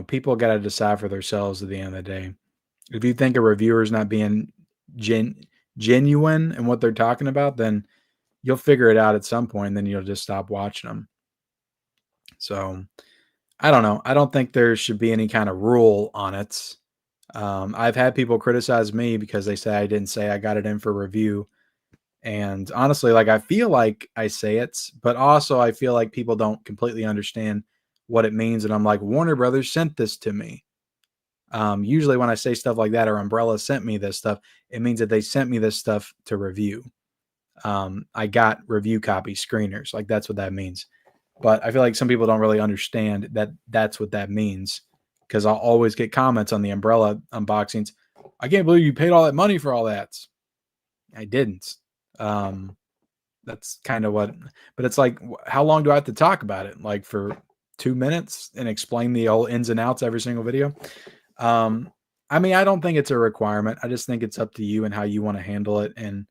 people got to decide for themselves at the end of the day. If you think a reviewer is not being genuine in what they're talking about, then you'll figure it out at some point, and then you'll just stop watching them. So I don't know. I don't think there should be any kind of rule on it. I've had people criticize me because they say I didn't say I got it in for review. And honestly, like I feel like I say it, but also I feel like people don't completely understand what it means. And I'm like, Warner Brothers sent this to me. Usually when I say stuff like that, or Umbrella sent me this stuff, it means that they sent me this stuff to review. I got review copy screeners. Like that's what that means. But I feel like some people don't really understand that that's what that means, because I'll always get comments on the Umbrella unboxings. I can't believe you paid all that money for all that. I didn't. That's kind of what, but it's like, how long do I have to talk about it? Like for 2 minutes and explain the old ins and outs every single video? I mean, I don't think it's a requirement. I just think it's up to you and how you want to handle it. And,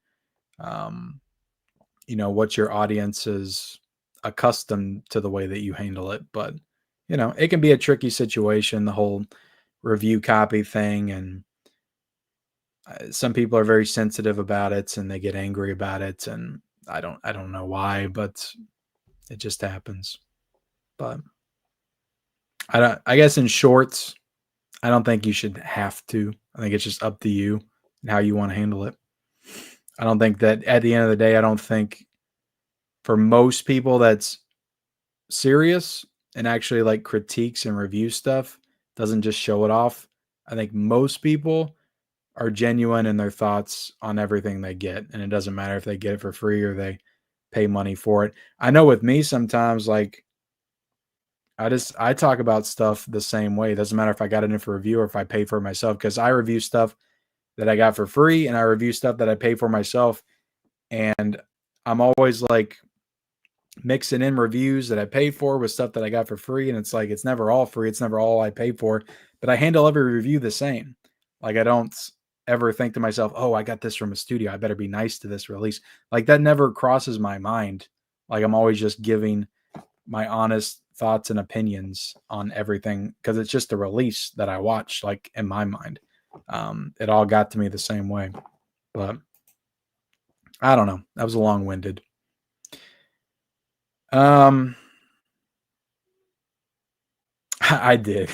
what your audience is accustomed to the way that you handle it. But, it can be a tricky situation, the whole review copy thing. And some people are very sensitive about it and they get angry about it. And I don't know why, but it just happens. But I guess in shorts, I don't think you should have to. I think it's just up to you and how you want to handle it. I don't think that at the end of the day, I don't think for most people that's serious and actually like critiques and review stuff, doesn't just show it off. I think most people are genuine in their thoughts on everything they get. And it doesn't matter if they get it for free or they pay money for it. I know with me sometimes, like, I talk about stuff the same way. It doesn't matter if I got it in for review or if I pay for it myself, because I review stuff that I got for free and I review stuff that I pay for myself. And I'm always like mixing in reviews that I paid for with stuff that I got for free. And it's like, it's never all free. It's never all I paid for, but I handle every review the same. Like I don't ever think to myself, oh, I got this from a studio, I better be nice to this release. Like that never crosses my mind. Like I'm always just giving my honest thoughts and opinions on everything, because it's just a release that I watched. Like in my mind, it all got to me the same way. But I don't know. That was long-winded. I did.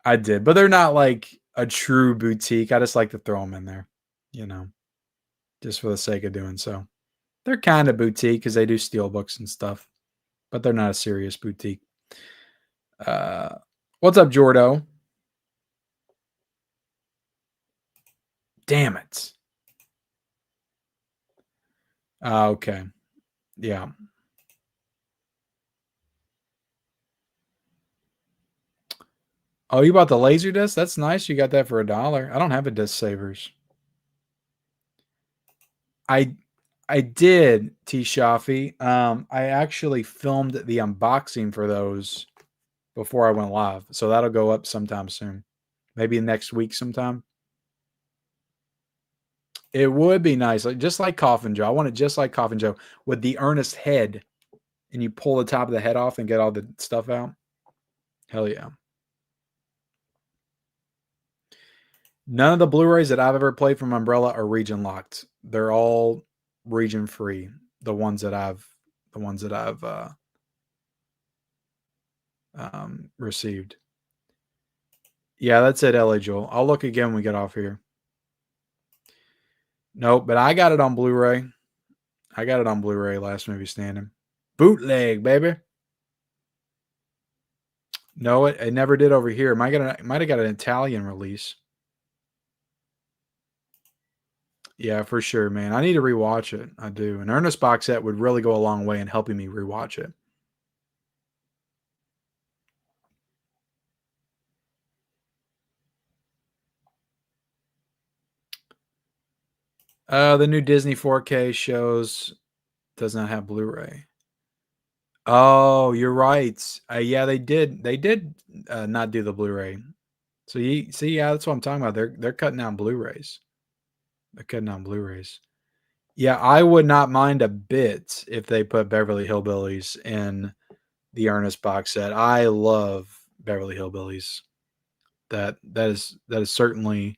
I did, but they're not like a true boutique. I just like to throw them in there, just for the sake of doing so. They're kind of boutique because they do Steelbooks and stuff, but they're not a serious boutique. What's up, Jordo? Damn it. Okay. Yeah. Oh, you bought the laser disc? That's nice. You got that for $1. I don't have a disc savers. I did, T Shafi. I actually filmed the unboxing for those before I went live, so that'll go up sometime soon. Maybe next week sometime. It would be nice, like just like Coffin Joe. I want it just like Coffin Joe with the Ernest head, and you pull the top of the head off and get all the stuff out. Hell yeah. None of the Blu-rays that I've ever played from Umbrella are region locked. They're all region free. The ones that I've received. Yeah, that's it, LA Joel. I'll look again when we get off here. Nope, but I got it on Blu-ray. I got it on Blu-ray, Last Movie Standing. Bootleg, baby. No, it never did over here. Might have got an Italian release. Yeah, for sure, man. I need to rewatch it. I do. An Ernest box set would really go a long way in helping me rewatch it. The new Disney 4K shows does not have Blu-ray. Oh, you're right. Yeah, they did. They did not do the Blu-ray. So you see, yeah, that's what I'm talking about. They're cutting down Blu-rays. They're cutting down Blu-rays. Yeah, I would not mind a bit if they put Beverly Hillbillies in the Ernest box set. I love Beverly Hillbillies. That is certainly.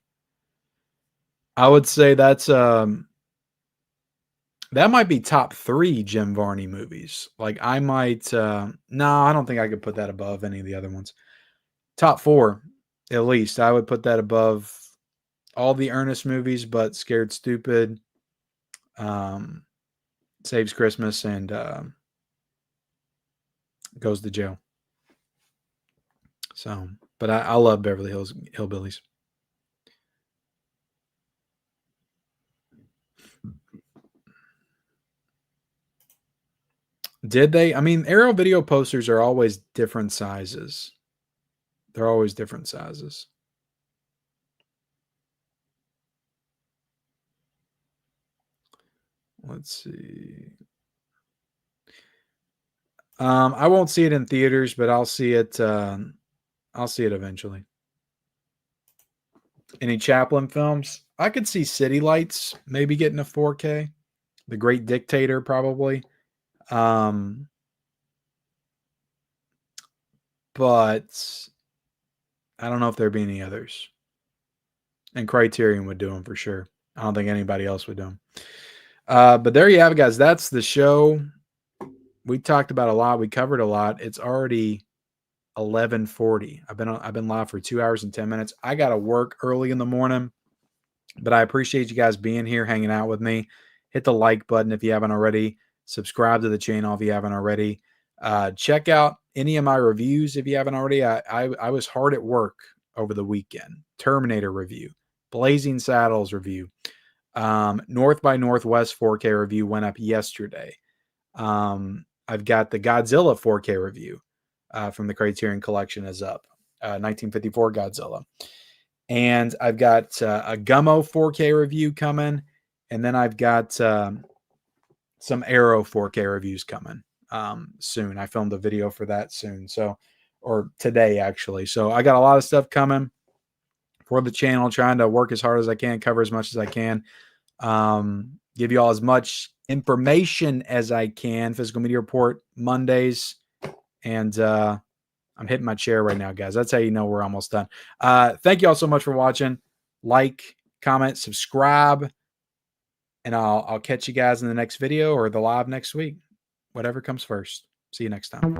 I would say that might be top 3 Jim Varney movies. Like I might. No, I don't think I could put that above any of the other ones. Top 4, at least. I would put that above all the Ernest movies, but Scared Stupid, Saves Christmas, and Goes to Jail. So, but I love Beverly Hills Hillbillies. Did they? I mean, Arrow Video posters are always different sizes. They're always different sizes. Let's see. I won't see it in theaters, but I'll see it. I'll see it eventually. Any Chaplin films? I could see City Lights maybe getting a 4K. The Great Dictator probably. But I don't know if there'd be any others. And Criterion would do them for sure. I don't think anybody else would do them. But there you have it, guys. That's the show. We talked about a lot. We covered a lot. It's already 11:40. I've been live for 2 hours and 10 minutes. I got to work early in the morning, but I appreciate you guys being here, hanging out with me. Hit the like button if you haven't already. Subscribe to the channel if you haven't already. Check out any of my reviews if you haven't already. I was hard at work over the weekend. Terminator review, Blazing Saddles review, North by Northwest 4K review went up yesterday. I've got the Godzilla 4K review from the Criterion Collection is up, 1954 Godzilla. And I've got a Gummo 4K review coming, and then I've got some Arrow 4K reviews coming soon. I filmed a video for that soon, or today actually. So I got a lot of stuff coming for the channel, trying to work as hard as I can, cover as much as I can, give you all as much information as I can. Physical Media Report Mondays, and I'm hitting my chair right now, guys. That's how you know we're almost done. Thank you all so much for watching. Like, comment, subscribe, and I'll catch you guys in the next video or the live next week. Whatever comes first. See you next time.